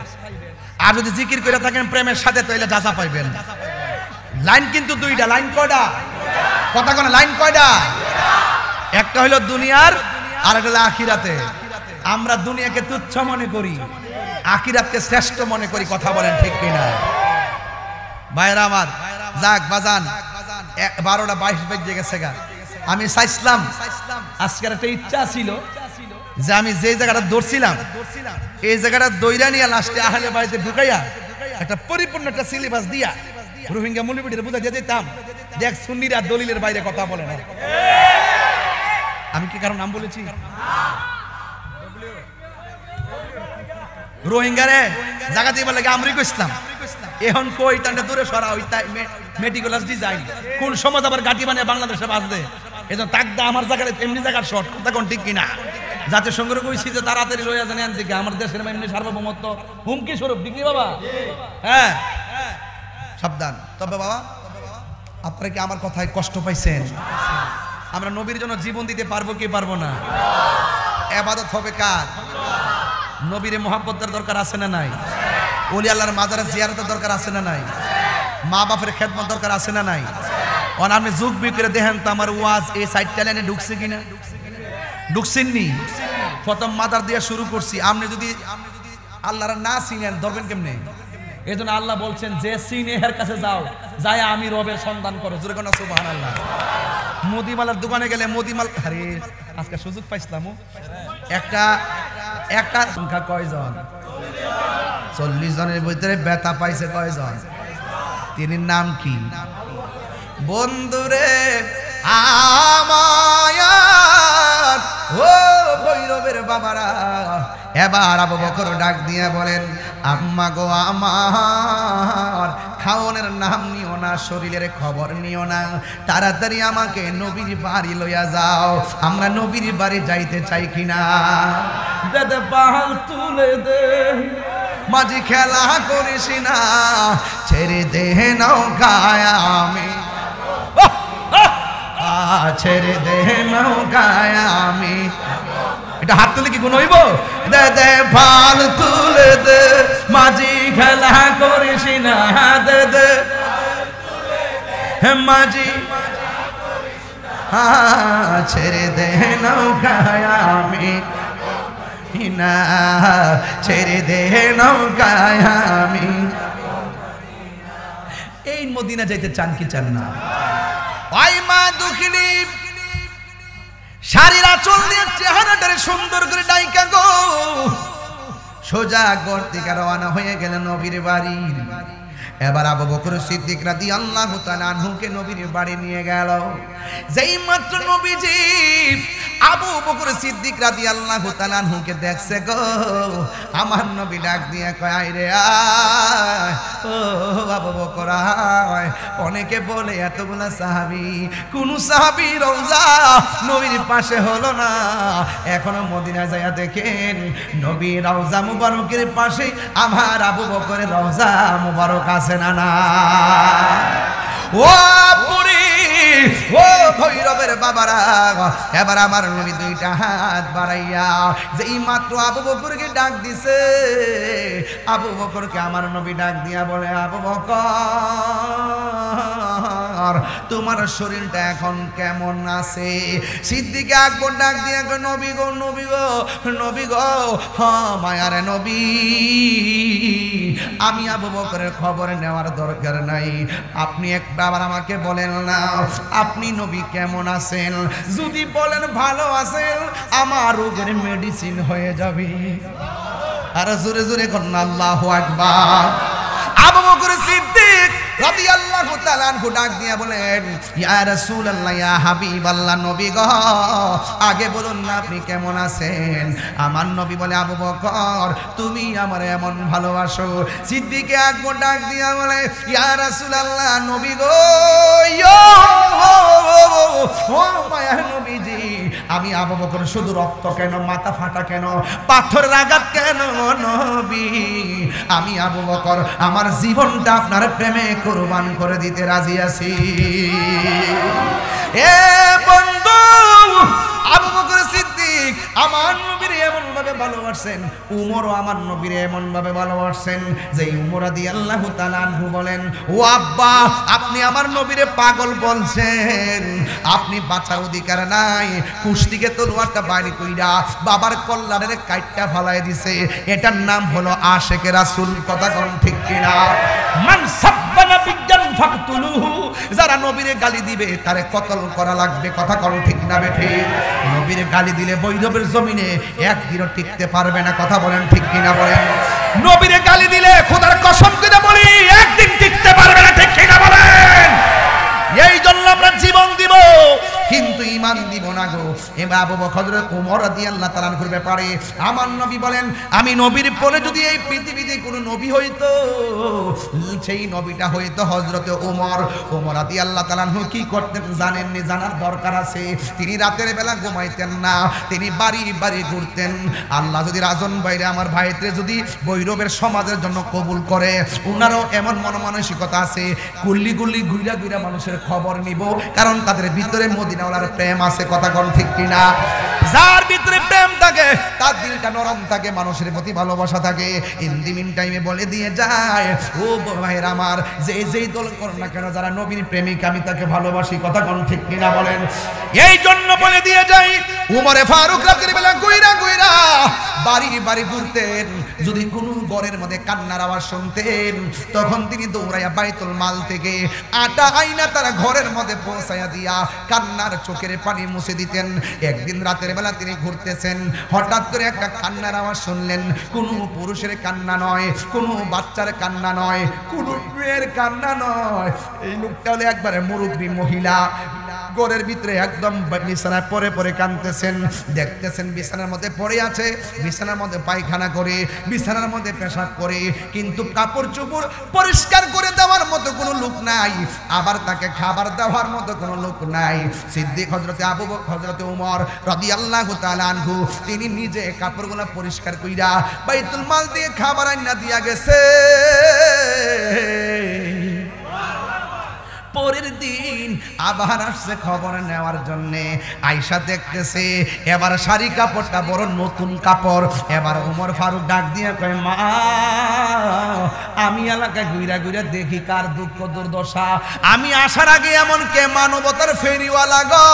আর যদি জিকির করে থাকেন প্রেমের সাথে, তইলে যাচা পাইবেন। লাইন কিন্তু দুইটা। লাইন কয়টা? কথা কোন লাইন কয়টা? একটা হলো দুনিয়ার, আর একটা হলো আখিরাতে। আমরা দুনিয়াকে তুচ্ছ মনে করি, আখিরাতকে শ্রেষ্ঠ মনে করি। কথা বলেন ঠিক কিনা? ভাইরা আমার, যাক বাজান 12:22 বেজে গেছে গা। আমি চাইছিলাম, আজকের একটা ইচ্ছা ছিল যে আমি যে জায়গাটা দৌড়ছিলাম, এই জায়গাটা দৌড়া নিয়ে লাস্টে আহলে বাড়িতে ঢুকাইয়া একটা পরিপূর্ণ একটা সিলেবাস দিয়া রোহিঙ্গা মুলিবিটির বুঝা দিয়ে দিতাম, দেখ সুন্নিরা দলিলের বাইরে কথা বলে না। আমি কি কারণ নাম বলেছি? রোহিঙ্গারে জায়গা দিয়ে বলে আমেরিকা ইসলাম এখন কই টানটা দূরে সরা ওই মেটিকুলাস ডিজাইন কোন সমাজ আবার গাটি বানিয়ে বাংলাদেশে বাঁচবে এজন্য তাকদা আমার জায়গায় এমনি জায়গার শর্ট কথা কোন ঠিক কিনা জাতীয় সংগ্রহ কইছি যে তাড়াতাড়ি লইয়া জানেন দিকে আমার দেশের এমনি সার্বভৌমত্ব হুমকি স্বরূপ ঠিক নি বাবা হ্যাঁ সাবধান তবে বাবা আপনারা কি আমার কথায় কষ্ট পাইছেন আমরা নবীর জন্য জীবন দিতে পারবো কি পারবো না ইবাদত হবে কার নবীর মুহাব্বতের দরকার আছে না নাই ওলি আল্লাহর মাজারে জিয়ারতের দরকার আছে না নাই মা বাপের খেদমত দরকার আছে না নাই অন আপনি যুগ বিক্রে দেখেন তো আমার ওয়াজ এই সাইড চ্যানেলে ঢুকছে কিনা ঢুকছেননি প্রথম মাদার দিয়ে শুরু করছি আপনি যদি আল্লাহর না চিনেন ধরবেন কেমনে এজন্য আল্লাহ বলছেন যে চিনে এর কাছে যাও যায় আমি রবের সন্ধান করো জোরে কোন সুবহানাল্লাহ মুদিমালার দোকানে গেলে মুদিমাল আরে আজকে সুযোগ পাইছিলাম একটা সংখ্যা কয়জন 40 জনের ভিতরে ব্যথা পাইছে কয়জন তিনি নাম কি বন্ধুরে আমার ও ভৈরবের বাবারা এবার আবু বকর ডাক দিয়ে বলেন আম্মা গো আমার খাওনের নাম নিও না শরীরের খবর নিও না তাড়াতাড়ি আমাকে নবীর বাড়ি লইয়া যাও আমরা নবীর বাড়ি যাইতে চাই কিনা দাদা পাহাল তুলে দে মাঝি খেলা করিস না ছেড়ে দে নৌকায় আমি ছেড়ে দে নৌকায় আমি এটা হাত তুলে কি গুণ হইব দে দে পাল তুলে দে মাঝি খেলা করিস না দে দে মাঝি ছেড়ে দে নৌকায় আমি না ছেড়ে দে নৌকায় আমি এই মদিনা যাইতে চান কি চান না ওই মা দুঃখিনী শাড়ির আঁচল দিয়ে চেহারাটারে সুন্দর করে ডাইকা গো সোজা ঘর থেকে রওনা হয়ে গেল নবীর বাড়ি এবার আবু বকর সিদ্দিক রাদিয়াল্লাহু তাআলা আনহুকে নবীর বাড়ি নিয়ে গেল যেই মাত্র নবীজি আবু বকর সিদ্দিক রাদিয়াল্লাহু তাআলা আনহুকে দেখছে গো আমার নবী ডাক দিয়ে কয় আয় রে আয় ও আবু বকর আয় অনেকে বলে এতগুলা সাহাবী কোন সাহাবী রওজা নবীর পাশে হলো না এখনো মদিনা যায়া দেখেন নবী রওজা মুবারকের পাশে আমার আবু বকরের রওজা মুবারক আছে না না ও পুরি ও ভৈরবের বাবারা এবার আমার নবী দুইটা হাত বাড়াইয়া যেই মাত্র আবু বকরকে ডাক দিছে আবু বকরকে আমার নবী ডাক দিয়া বলে আবু বকর তোমার শরীরটা এখন কেমন আছে সিদ্দিক আকবর ডাক দিয়া কয় নবী গো নবী গো নবী গো হ্যাঁ মায়ারে নবী আমি আবু বকরের খবর নেওয়ার দরকার নাই আপনি একবার আমাকে বলেন না আপনি নবী কেমন আছেন যদি বলেন ভালো আছেন আমার রোগের মেডিসিন হয়ে যাবে আর জোরে জোরে করুন আল্লাহু আকবার আবু বকর সিদ্দিক রাদিয়াল্লাহু তাআলা আনহু ডাক দিয়া বলেন ইয়া রাসূলুল্লাহ ইয়া হাবিবাল্লাহ নবী গো আগে বলুন না আপনি কেমন আছেন আমার নবী বলে আবু বকর তুমি আমারে এমন ভালোবাসো সিদ্দিক আকবর ডাক দিয়া বলে ইয়া রাসূলুল্লাহ নবী গো ও মায়া নবীজি আমি আবু বকর শুধু রক্ত কেন মাথা ফাটা কেন পাথরের আঘাত কেন নবী আমি আবু বকর আমার জীবনটা আপনার প্রেমে কুরবান করে দিতে রাজি আছি এ বন্ধু আবু বকর সিদ্দিক আমার নবীর এমন ভাবে ভালোবাসেন উমরও আমার নবীর এমন ভাবে ভালোবাসেন যে উমর রাদিয়াল্লাহু তাআলা আনহু বলেন ও আব্বা আপনি আমার নবীরে পাগল বলছেন আপনি বাঁচার অধিকার নাই কুষ্টিকে তলোয়ারটা বাইরে কইরা বাবার কল্যাণের কাইটটা ফালাই দিছে এটার নাম হলো আশিকে রাসূল কথা কোন ঠিক কিনা মান সাব্বানা বিজ্ঞান ফাকতুলুহু যারা নবীরে গালি দিবে তারে কতল করা লাগবে কথা কোন ঠিক না বেঠি নবীরে গালি দিলে বৈরবের জমিনে একদিনও টিকতে পারবে না কথা বলেন ঠিক কিনা বলেন নবীরে গালি দিলে খোদার কসম করে বলি একদিন টিকতে পারবে না ঠিক কিনা বলেন এই জন্য আমরা জীবন দিব কিন্তু ঈমান দিব না গো এবার আবু বকর হযরত ওমর রাদিয়াল্লাহু তাআলা আনহুর ব্যাপারে আমার নবী বলেন, আমি নবীর পরে যদি এই পৃথিবীতে কোনো নবী হইতো, সেই নবীটা হইতো হযরত ওমর। ওমর রাদিয়াল্লাহু তাআলা আনহু কি করতেন জানেননি? জানার দরকার আছে। তিনি রাতের বেলা ঘুমাইতেন না, তিনি বাড়ি বাড়ি ঘুরতেন। আল্লাহ যদি রাজন বাইরে আমার ভাইতে যদি বৈরবের সমাজের জন্য কবুল করে, উনারও এমন মনমানসিকতা আছে, গুল্লি গুল্লি ঘুরা ঘুরা মানুষের খবর নিব, কারণ তাদের ভিতরে মদিনাওয়ালার প্রেম আছে। কথা কোন ঠিক কিনা? যার ভিতরে প্রেম থাকে তার দিলটা নরম থাকে, মানুষের প্রতি ভালোবাসা থাকে। ইন দি মিন টাইমে বলে দিয়ে যায়, ও ভাইয়ের আমার, যে যেই দল করো না কেন, যারা নবীর প্রেমিক আমি তাকে ভালোবাসি। কথা কোন ঠিক কিনা বলেন? এই জন্য বলে দিয়ে যাই, উমরে ফারুক রাতের বেলা গুইরা গুইরা বাড়ি বাড়ি ঘুরতেন। যদি কোনো ঘরের মধ্যে কান্নার আওয়াজ শুনতেন, তখন তিনি দৌড়াইয়া বাইতুল মাল থেকে আটা আইনা তারা ঘরের মধ্যে পৌঁছাইয়া দিয়া কান্নার চোখের পানি মুছে দিতেন। একদিন রাতের বেলা তিনি ঘুরতেছেন, হঠাৎ করে একটা কান্নার আওয়াজ শুনলেন। কোনো পুরুষের কান্না নয়, কোনো বাচ্চার কান্না নয়, কোনো মেয়ের কান্না নয়। এই লোকটা হলো একবারে মুরব্বী মহিলা, ঘরের ভিতরে একদম বিছানায় পরে পরে কাঁদতেছেন। দেখতেছেন বিছানার মধ্যে পড়ে আছে, বিছানার মধ্যে পায়খানা করে, বিছানার মধ্যে পেশাব করে, কিন্তু কাপড় চোপড় পরিষ্কার করে দেওয়ার মতো কোনো লোক নাই, আবার তাকে খাবার দেওয়ার মতো কোনো লোক নাই। সিদ্দিক হযরতে আবু বকর হযরতে ওমর রাদিয়াল্লাহু তাআলা আনহু তিনি নিজে কাপড়গুলো পরিষ্কার কইরা বাইতুল মাল দিয়ে খাবার আইনা দিয়া গেছে। পরের দিন আবার আসছে খবর নেওয়ার জন্য। আয়েশা দেখতেছে এবার শাড়ি কাপড়টা বড় নতুন কাপড়। এবার ওমর ফারুক ডাক দিয়ে কয়, মা আমি এলাকায় ঘুরা ঘুরা দেখি কার দুঃখ দুর্দশা, আমি আসার আগে এমন কে মানবতার ফেরিওয়ালা গো।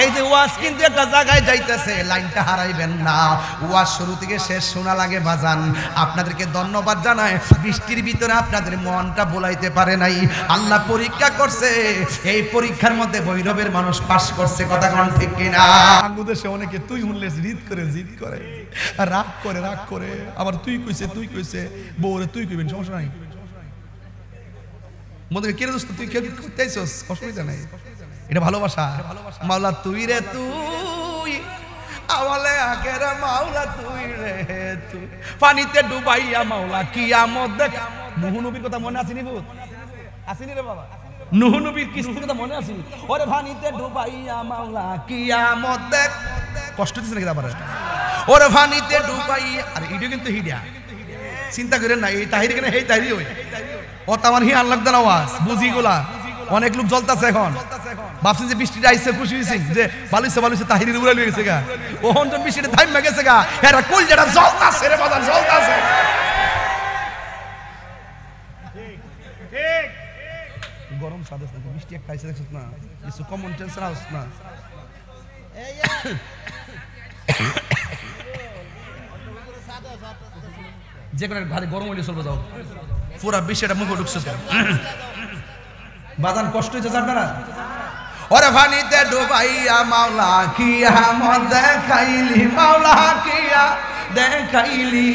এই যে ওয়াজ কিন্তু একটা জায়গায় যাইতেছে, লাইনটা হারাইবেন না। ওয়াজ শুরু থেকে শেষ শোনা লাগে বাজান। আপনাদেরকে ধন্যবাদ জানাই, বৃষ্টির ভিতরে আপনাদের মনটা বোলাইতে পারে নাই, আল্লাহ পরীক্ষা করছে। এই পরীক্ষার মধ্যে ভৈরবের মানুষ পাস করছে। কথা কোন ঠিক কিনা? বাংলাদেশে অনেকে তুই শুনলে জিদ করে রাগ করে আবার তুই কইছে বউরে তুই কইবেন, সমস্যা নাই। মধ্যে কে দোস্ত তুই কে করতেছস, অসুবিধা নাই, এটা ভালোবাসা। মাওলা তুই রে তুই, আওয়ালে আখের মাওলা তুই রে তুই, পানিতে ডুবাইয়া মাওলা কিয়ামত দেখ। নূহ নবীর কথা মনে আছে নি? ভূত আসেনি রে বাবা? নূহ নবীর কিস্তির কথা মনে আছে? ওরে পানিতে ডুবাইয়া মাওলা কিয়ামত দেখ। কষ্ট দিছে নাকি আবার? ওরে পানিতে ডুবাইয়া, আরে ইডিও কিন্তু হিডিয়া, চিন্তা করেন না, এই তাহির কেন, এই তাহিরই হই ও তামান হি আল্লাহ দান আওয়াজ বুঝিগুলা। অনেক লোক জ্বলতাছে এখন, ভাবছেন যে বৃষ্টিটা আইছে, খুশি হয়েছেন যে ভালোইছে তাহিরের উড়াই গেছে গা। ওহন জন বৃষ্টিটা থাইমা গেছে গা, এরা কই যেটা জ্বলতাছে রে বাজার, জ্বলতাছে। গরম সাদেস না, বৃষ্টি একটা আইছে দেখছস না, কিছু কমন টেন্স রাখছ না। যে কোনো ভারী গরম হইলে চলবে, যাও পুরা বৃষ্টিটা মুখে ঢুকছে তো বাজান, কষ্ট হয়েছে আপনারা। ওরে পানিতে ডুবাইয়া মাওলা কিয়ামত দেখাইলি, মাওলা কিয়া দেখাইলি।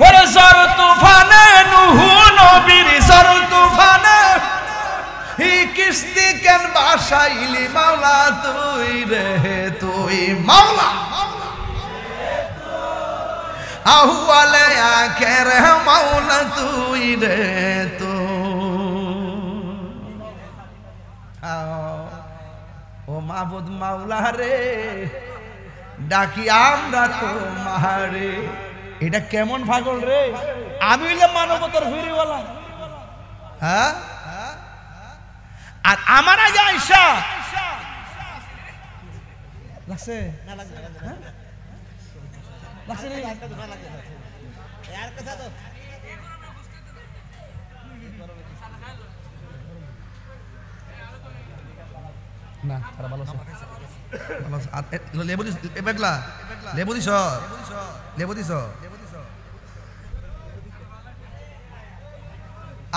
ওরে ঝড় তুফানে নূহ নবীর ঝড় তুফানে হি কিস্তি কেন বাসাইলি, মাওলা তুই রে তুই, মাওলা আহওয়ালে আখের মাওলা তুই রে তুই। ও মাবুদ মাওলা রে, ডাকি আমরা তোমারে। এটা কেমন পাগল রে? আমি হইলে মানবতার ফেরিওয়ালা, হ্যাঁ? আর আমার আগে আয়েশা লাগছে না, তারা ভালো আছে, ভালো আছে। আর লেবু দিস, বেগলা লেবু দিস, লেবু দিস।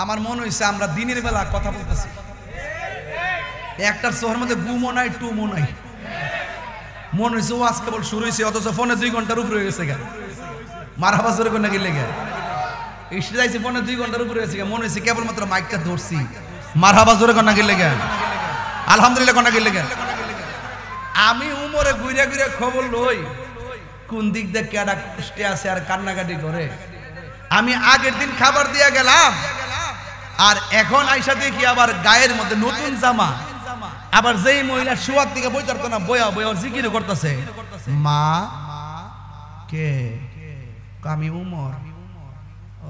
আমার মনে হইছে আমরা দিনের বেলা কথা বলতেছি, একটার শহরের মধ্যে গুমও নাই, টুমও নাই। মনে হইছে ওয়াজ কেবল শুরু হয়েছে, অথচ ফোনে 2 ঘন্টার উপরে হয়ে গেছে গা। মারহাবা জোরে কোন গেলে গে এসে যাইছে, ফোনে 2 ঘন্টার উপরে হয়েছে গা। মনে হইছে কেবলমাত্র মাইকটা ধরছি। মারহাবা জোরে কোন গেলে গে, আলহামদুলিল্লাহ কোন গেলে গে। আমি উমরে ঘুরে ঘুরে খবর লই কোন দিক দিয়ে কেডা কষ্টে আছে আর কান্নাকাটি করে। আমি আগের দিন খাবার দিয়া গেলাম, আর এখন আইসা দেখি আবার গায়ের মধ্যে নতুন জামা। আবার যেই মহিলা শুয়ার দিকে বই পারতো না, বয়া বয়া জিকির করতেছে, মা কে? আমি উমর।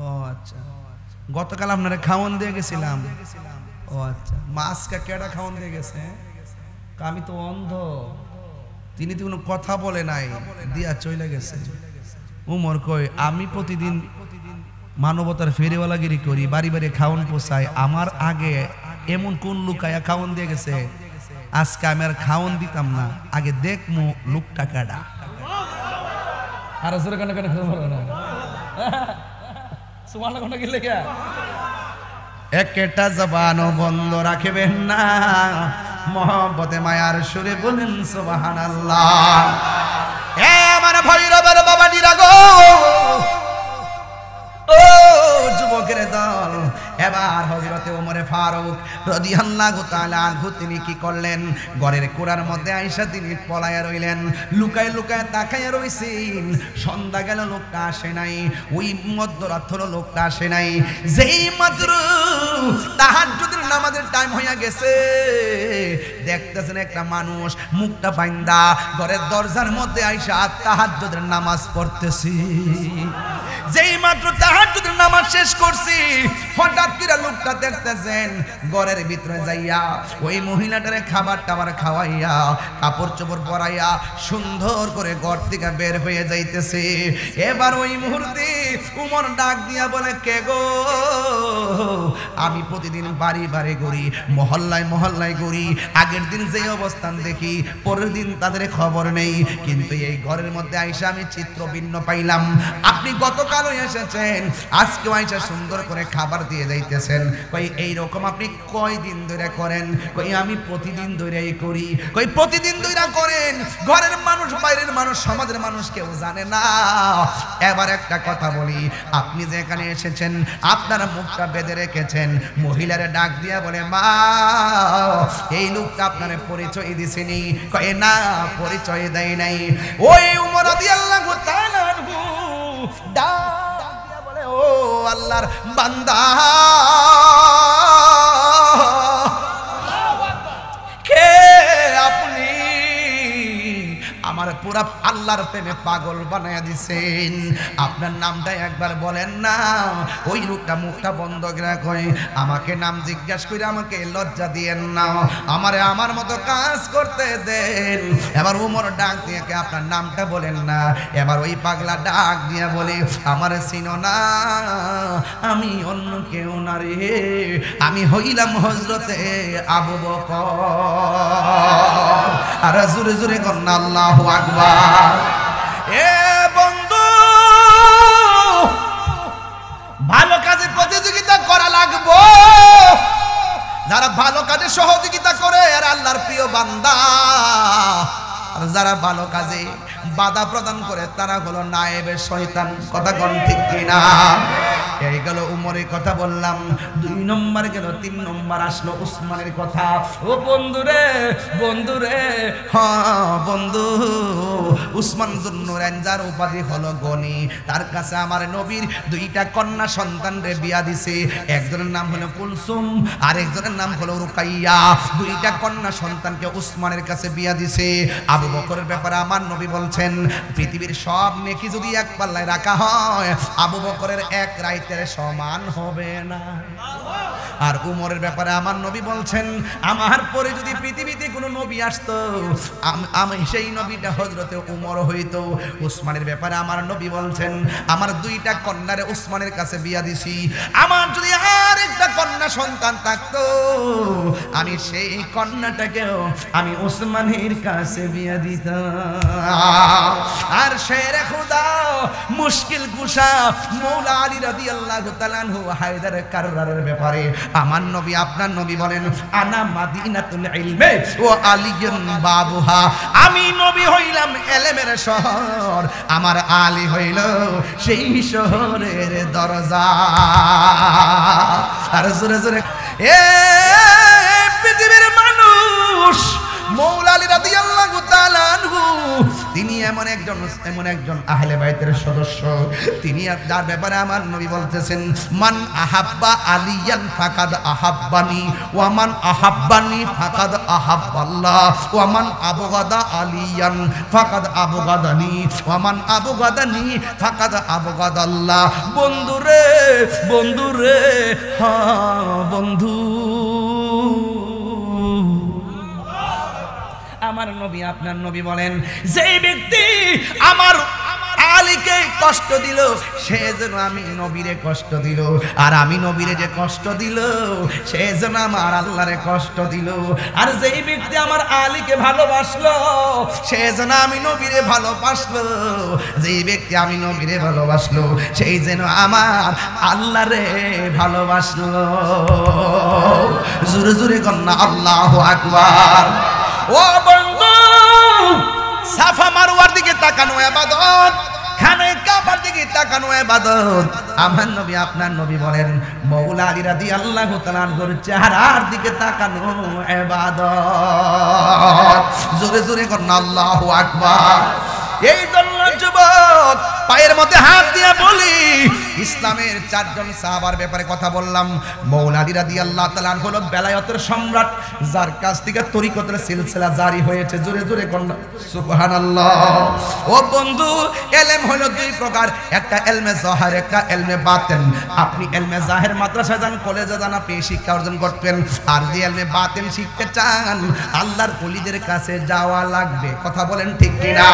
ও আচ্ছা, গতকাল আপনারা খাওয়ান দিয়ে গেছিলাম। ও আচ্ছা, মাছকা কেডা খাওয়ান দিয়ে গেছে? আমি তো অন্ধ। তিনি তো কোনো কথা বলে নাই, দিয়া চলে গেছে। উমর কই, আমি প্রতিদিন মানবতার ফেরিওয়ালাগিরি করি, বাড়ি বাড়ি খাওয়ান পোষাই, আমার আগে এমন কোন লুকায়া খাওয়ান দিয়ে গেছে? আজকে আমি আর খাওয়ান দিতাম না, আগে দেখমু লুকটা কাটা। আর জোরে কেন কেন সুবহানাল্লাহ কোন কি লেখা? একটা জবানও বন্ধ রাখবেন না, মহব্বতে মায়ার সুরে বলেন সুবহানাল্লাহ। এ আমার ভৈরবের বাবাজিরা গো, ও যুবকের দল, এবার হযরতে ওমরে ফারুক রাদিয়াল্লাহু তাআলা আনহু তিনি কি করলেন? ঘরের কোণার মধ্যে আয়েশা তিনি পলায়া রইলেন, লুকায় লুকায় তাকায়া রইছেন। সন্ধ্যা গেল, লোকটা আসে নাই। ওই মধ্যরাত্র লোকটা আসে নাই। যেই মাত্র তাহাজ্জুদের নামাজের টাইম হইয়া গেছে, দেখতেছেন একটা মানুষ মুখটা বাইন্দা ঘরের দরজার মধ্যে আয়েশা তাহাজ্জুদের নামাজ পড়তেছি। যেই মাত্র তাহাজ্জুদের নামাজ শেষ করছি, হঠাৎ করে লোকটা দেখতেছেন ঘরের ভিতরে যাইয়া ওই মহিলাটারে খাবার টাবার খাওয়াইয়া কাপড় চোপড় পরাইয়া সুন্দর করে ঘর থেকে বের হয়ে যাইতেছে। এবার ওই মুহূর্তে উমর ডাক দিয়া বলে, কে গো? আমি প্রতিদিন বাড়ি বাড়ি ঘুরি, মহল্লায় মহল্লায় ঘুরি, আগের দিন যে অবস্থান দেখি পরের দিন তাদের খবর নেই, কিন্তু এই ঘরের মধ্যে আইসা আমি চিত্র ভিন্ন পাইলাম। আপনি গতকালও এসেছেন, আজকেও আইসা সুন্দর করে খাবার দিয়ে যাইতেছেন। কই এইরকম আপনি কয়দিন ধরে করেন? কই আমি প্রতিদিন ধরেই করি। কই প্রতিদিন ধরে করেন? ঘরের মানুষ, বাইরের মানুষ, সমাজের মানুষ কেউ জানে না। এবার একটা কথা বলি, আপনি যে এখানে এসেছেন আপনার মুখটা বেঁধে রেখেছেন। মহিলারে ডাক দিয়া বলে, মা এই লোকটা আপনার পরিচয় দিছেনি? কয় না, পরিচয় দেয় নাই। ওই উমর রাদিয়াল্লাহু তাআলা আনহু ডাক দিয়া বলে, ও আল্লাহর বান্দা, কে আপনি? আমার পুরা আল্লাহর প্রেমে পাগল বানায়া দিছেন। আপনার নামটা একবার বলেন না। ওই লোকটা মুখটা বন্ধ করে কয়, আমাকে নাম জিজ্ঞাসা করে আমাকে লজ্জা দিয়েন না, আমারে আমার মতো কাজ করতে দেন। এবার উমর ডাক দিয়ে, আপনার নামটা বলেন না। এবার ওই পাগলা ডাক দিয়ে বলে, আমারে চিনো না, আমি অন্য কেউ না রে, আমি হইলাম হযরতে আবু বকর। আর জোরে জোরে কন্না আল্লাহু আকবার। এ বন্ধু, ভালো কাজে প্রতিযোগিতা করা লাগবো। যারা ভালো কাজে সহযোগিতা করে আর আল্লাহর প্রিয় বান্দা, আর যারা ভালো কাজে বাধা প্রদান করে তারা হলো নায়েবে শয়তান। কথা কোন ঠিক কিনা? এই গেল উমরের কথা বললাম, 2 নম্বর গেল, 3 নম্বর আসলো উসমানের কথা। ও বন্ধুরে, বন্ধুরে, হ্যাঁ বন্ধু, উসমান যুন্নুরাইন যার উপাধি হলো গনি, তার কাছে আমার নবীর 2টা কন্যা সন্তান রে বিয়া দিছে। একজনের নাম হলো কুলসুম, আর একজনের নাম হলো রুকাইয়া। 2টা কন্যা সন্তানকে উসমানের কাছে বিয়া দিছে। আবু বকরের ব্যাপারে আমার নবী বলছেন, পৃথিবীর সব নেকি যদি এক পাল্লায় রাখা হয়, আবু বকরের এক রাইতের সমান হবে না। আর উমরের ব্যাপারে আমার নবী বলছেন, আমার পরে যদি পৃথিবীতে কোনো নবী আসতো, আমি সেই নবীটা হযরতে উমর হইতো। উসমানের ব্যাপারে আমার নবী বলছেন, আমার 2টা কন্যারে উসমানের কাছে বিয়া দিছি, আমার যদি আর একটা কন্যা সন্তান থাকতো, আমি সেই কন্যাটাকেও আমি উসমানের কাছে বিয়া দিতাম। আর শেরে খুদা মুশকিল কুশা মৌলা আলী রাদিয়াল্লাহু তাআলা আনহু হায়দার কাররারের ব্যাপারে আমার নবী, আপনার নবী বলেন, আনা মাদিনাতুল ইলমে ও আলিয়ুন বাবুহা। আমি নবী হইলাম ইলমের শহর, আমার আলী হইল সেই শহরের দরজা। আর জোরে জোরে, এ পৃথিবীর মানুষ, মৌলা আলী রাদিয়াল্লাহু তাআলা আনহু তিনি এমন একজন আহলে বাইতের সদস্য, তিনি যার ব্যাপারে আমার নবী বলতেছেন, মান আহাব্বা আলিয়ান ফাকাদ আহাব্বানি ওয়া মান আহাব্বানি ফাকাদ আহাব্বাল্লাহ ওয়া মান আবগাদা আলিয়ান ফাকাদ আবগাদানি ওয়া মান আবগাদানি ফাকাদ আবগাদাল্লাহ। বন্ধুরে বন্ধুরে, হ্যাঁ বন্ধু, আমার নবী আপনার নবী বলেন, যেই ব্যক্তি আমার আলীকে কষ্ট দিল সে যেন আমি নবীরে কষ্ট দিল, আর আমি নবীরে যে কষ্ট দিল সে যেন আমার আল্লাহরে কষ্ট দিল। আর যেই ব্যক্তি আমার আলীকে ভালোবাসলো সে যেন আমি নবীরে ভালোবাসলো, যেই ব্যক্তি আমি নবীরে ভালোবাসলো সেই যেন আমার আল্লাহরে ভালোবাসলো। জোরে জোরে কন্যা আল্লাহু আকবার। ও বন্ধু, সাফা মারওয়ার দিকে তাকানো ইবাদত, খানে কাবার দিকে তাকানো ইবাদত। আমার নবী আপনার নবী বলেন, মৌলা আলী রাদিয়াল্লাহু তাআলা আনহুর চেহারার দিকে তাকানো ইবাদত। জোরে জোরে করুন আল্লাহু আকবার। এই জন্য যুবক পায়ের মধ্যে হাত দিয়ে বলি, ইসলামের চারজন সাহাবার ব্যাপারে কথা বললাম। মৌলা আলী রাদিয়াল্লাহু তাআলা আনহু হলো বেলায়েতের সম্রাট, যার কাছ থেকে তরিকতের সিলসিলা জারি হয়েছে। জোরে জোরে কোন সুবহানাল্লাহ। ও বন্ধু, ইলম হলো দুই প্রকার, একটা ইলমে যাহির, একটা ইলমে বাতিন। আপনি ইলমে যাহির মাদ্রাসায় যান, কলেজে যান, আপনি শিক্ষা অর্জন করতেন। আর যে ইলমে বাতিন শিখতে চান, আল্লাহর ওলিদের কাছে যাওয়া লাগবে। কথা বলেন ঠিক কিনা?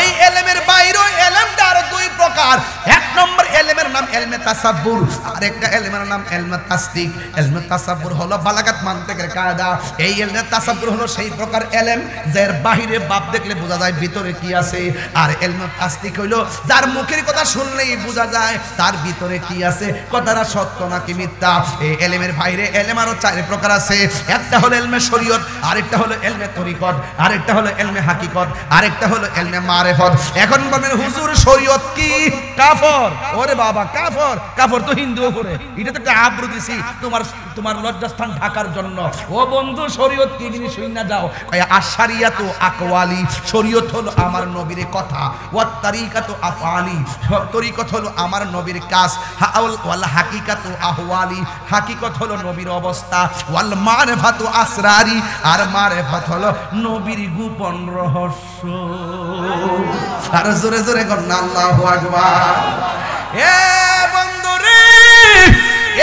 এই ইলমের বাইরেও ইলমটা আরো দুই প্রকার। এক নম্বর ইলমের নাম ইলমে তাসাব্বুর, আর একটা ইলমের নাম ইলমে তাসদিক। ইলমে তাসাব্বুর হলো বালাগাত মানতিকের কায়দা। এই ইলমে তাসাব্বুর হলো সেই প্রকার ইলম যার বাহিরে বাপ দেখলে বোঝা যায় ভিতরে কি আছে। আর ইলমে তাসদিক হলো যার মুখের কথা শুনলেই বোঝা যায় তার ভিতরে কি আছে, কথাটা সত্য নাকি মিথ্যা। এই ইলমের বাইরে ইলম আরো চার প্রকার আছে। একটা হলো ইলমে শরীয়ত, আরেকটা হলো ইলমে তরিকত, আরেকটা হলো ইলমে হাকিকত, আরেকটা হলো ইলমে মারিফত। এখন বলেন হুজুর শরীয়ত কি? কাফর। ওরে বাবা, কাফর? কাফর তো হিন্দুও করে। এটা তো একটা আব্রু দিছি তোমার লজ্জাস্থান ঢাকার জন্য। ও বন্ধু, শরীয়ত কি জিনিস শুইনা যাও। আশারিয়াতু আকওয়ালি, শরীয়ত হলো আমার নবীর কথা। ওয়াত তারিকাতু আফআলি, তরিকত হলো আমার নবীর কাজ। ওয়াল হাকিকাতু আহওয়ালি, হাকিকত হলো নবীর অবস্থা। ওয়াল মারিফাতু আসরারি, আর মারিফত হলো নবীর গোপন রহস্য। আর জোরে জোরে করুন আল্লাহু আকবার। এ বন্ধুরে,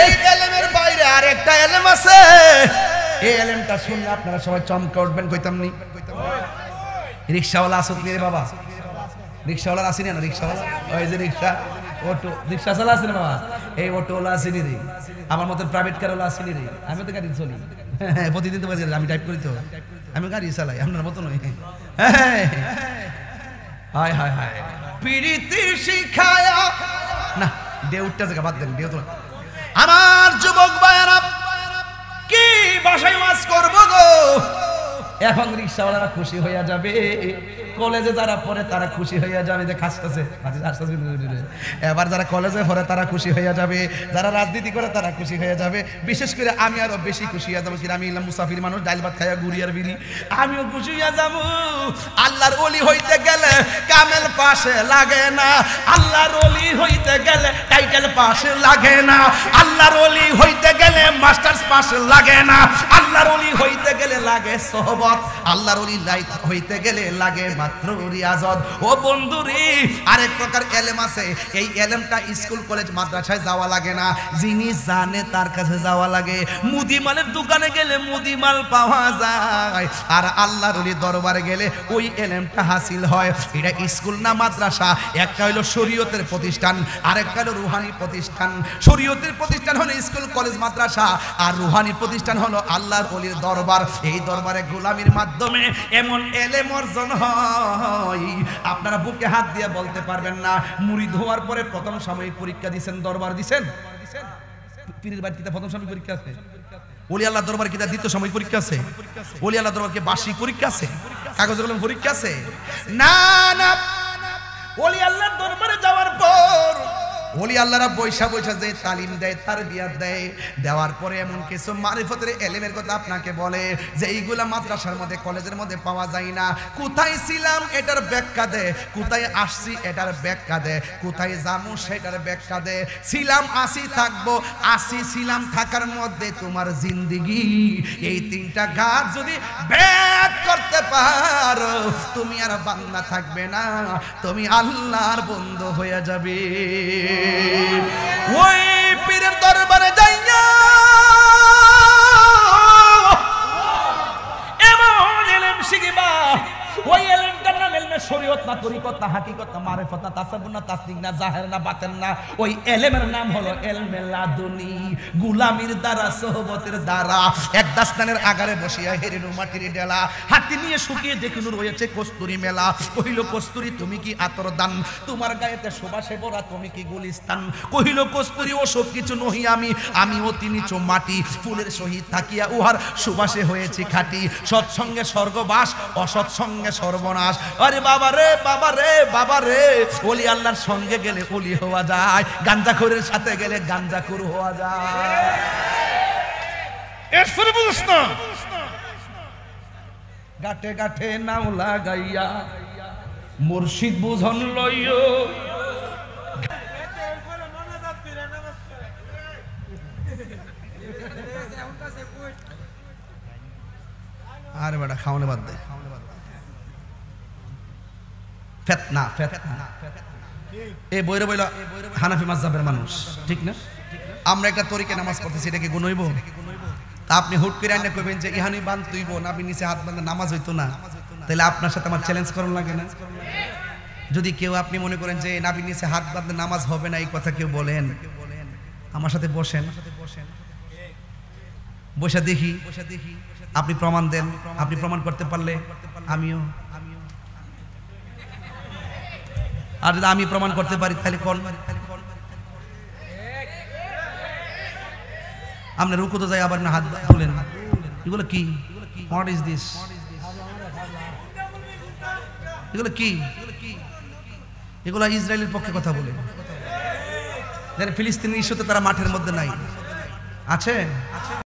এই ইলমের বাইরে আরেকটা ইলম আছে। এই ইলমটা শুনলে আপনারা সবাই চমকে উঠবেন। কইতাম নি? রিকশাওয়ালা আসুক রে বাবা, রিকশাওয়ালা আসেনি না? রিকশাওয়ালা, ওই যে রিকশা, অটো রিকশা চালা আছে না বাবা? এই অটোওয়ালা আসেনি রে, আমার মতন প্রাইভেট কারওয়ালা আসেনি রে। আমি তো গাড়ি চলি, হ্যাঁ প্রতিদিন তো বাজে, আমি টাইপ করি তো, আমি গাড়ি চালাই, আপনার মতো নয়। হায় হায় হায়, পিরিতি শিখায়া না, দেউটা জায়গা বাদ দেন, দেউ তো। আমার যুবক ভাইয়েরা, কি ভাষায় ওয়াজ করব গো? এখন রিকশাওয়ালারা খুশি হইয়া যাবে, কলেজে যারা পড়ে তারা খুশি হইয়া যাবে যে খাসতেছে। এবার যারা কলেজে পড়ে তারা খুশি হইয়া যাবে, যারা রাজনীতি করে তারা খুশি হইয়া যাবে। বিশেষ করে আমি আরো বেশি খুশি হইয়া যাবো। আমি এলাম মুসাফির মানুষ, ডাইল ভাত খাইয়া গুড়িয়ার বিড়ি, আমিও খুশি হইয়া যাবো। আল্লাহর ওলি হইতে গেলে কামেল পাশে লাগে না, আল্লাহর ওলি হইতে গেলে টাইটেল পাশে লাগে না, আল্লাহর ওলি হইতে গেলে মাস্টার্স পাশে লাগে না, আল্লাহর ওলি হইতে গেলে লাগে সোহবত, আল্লাহর ওলি হইতে গেলে লাগে মাত্র রিয়াজত। ও বন্ধুরে, আরেক প্রকার ইলম আছে। এই ইলমটা স্কুল কলেজ মাদ্রাসায় যাওয়া লাগে না, যিনি জানে তার কাছে যাওয়া লাগে। মুদিমালের দোকানে গেলে মুদিমাল পাওয়া যায়, আর আল্লাহর ওলি দরবারে গেলে ওই ইলমটা হাসিল হয়। এটা স্কুল না মাদ্রাসা। একটা হলো শরীয়তের প্রতিষ্ঠান, আরেকটা হলো রুহানি প্রতিষ্ঠান। শরীয়তের প্রতিষ্ঠান হলো স্কুল কলেজ মাদ্রাসা, আর রুহানি প্রতিষ্ঠান হলো আল্লাহর ওলির দরবার। এই দরবারে গোলামির মাধ্যমে এমন ইলম অর্জন হয়, আপনারা বুকে হাত দিয়ে বলতে পারবেন না। মুরিদ হওয়ার পরে প্রথম সাময়িক পরীক্ষা দিবেন, দরবার দিবেন। পীরের বাড়িতে প্রথম সাময়িক পরীক্ষা আছে, ওলি আল্লাহ দরবার কি দ্বিতীয় সাময়িক পরীক্ষা আছে? ওলি আল্লাহ দরবার কি বার্ষিক পরীক্ষা আছে? কাগজ কলম পরীক্ষা আছে? না না, ওলি আল্লাহর দরবারে যাওয়ার পর ওলি আল্লাহরা বৈশা বৈশা যে তালিম দেয়, তারবিয়াত দেয়, দেওয়ার পরে এমন কিছু মারিফতের এলেমের কথা আপনাকে বলে যে এইগুলা মাদ্রাসার মধ্যে কলেজের মধ্যে পাওয়া যায় না। কোথায় ছিলাম এটার ব্যাখ্যা দে, কোথায় আসছি এটার ব্যাখ্যা দে, কোথায় যাবো সেটার ব্যাখ্যা দে। ছিলাম আসি থাকবো, আসি ছিলাম থাকার মধ্যে তোমার জিন্দিগি, এই তিনটা গাছ যদি ব্যাক করতে পারো তুমি আর বান্দা থাকবে না, তুমি আল্লাহর বন্ধু হয়ে যাবে। ওই পীরের দরবারে যাইয়া এমন ইলম শিখিবা, ওই ইলমটার নাম ইলমে শরীয়ত না, তরিকত না, হাকিকত না, মারিফত না, তাসাব্বুহ না, তাসদিক না, জাহের না, বাতেন না। ওই ইলমের নাম হলো ইলমে লাদুনি। গোলামির দ্বারা, সোহবতের দ্বারা, এক দাস্তানের আগারে বসিয়া হেরেনু মাটির ডেলা, হাতি নিয়ে শুকিয়ে দেখিনু রয়েছে কস্তুরি মেলা। কহিল কস্তুরি তুমি কি আতর দান, তোমার গায়েতে সুবাসে ভরা তুমি কি গুলিস্তান। কহিল কস্তুরি ও সব কিছু নহি আমি, আমি অতি নিচু মাটি, ফুলের সহিত থাকিয়া উহার সুবাসে হয়েছি খাঁটি। সৎসঙ্গে স্বর্গবাস, অসৎসঙ্গে সর্বনাশ। আরে বাবা রে বাবা রে বাবা রে, ওলি আল্লাহর সঙ্গে গেলে ওলি হওয়া যায়, গাঞ্জাখোরের সাথে গেলে গাঞ্জাখোর হওয়া যায়। এরপরে বুঝছ না, গাটে গাটে নাও লাগাইয়া মুর্শিদ বুঝন লইও। আরে বেটা খাওয়ানো বাদ দে, ফেতনা ফেতনা। এই বইরে বইলা হানাফি মাযহাবের মানুষ, ঠিক না? আমরা একটা তরিকে নামাজ পড়তেছি, এটা কি গুণ হইব? তা আপনি হুট করে আইনা কইবেন যে ইহানি বান তুইব, নাবি নিচে হাত বাঁধা নামাজ হইতো না, তাহলে আপনার সাথে আমার চ্যালেঞ্জ করার লাগে না? যদি কেউ আপনি মনে করেন যে নাবি নিচে হাত বাঁধলে নামাজ হবে না, এই কথা কেউ বলেন, আমার সাথে বসেন, বসে দেখি, আপনি প্রমাণ দেন। আপনি প্রমাণ করতে পারলে আমিও, আর যদি আমি প্রমাণ করতে পারি তাহলে কোন আপনি রুকু তো যাই আবার না হাত তুলেন, এগুলো কি? What is this? এগুলো কি? এগুলো ইসরায়েলের পক্ষে কথা বলে, ফিলিস্তিনি ইস্যুতে তারা মাঠের মধ্যে নাই, আছে।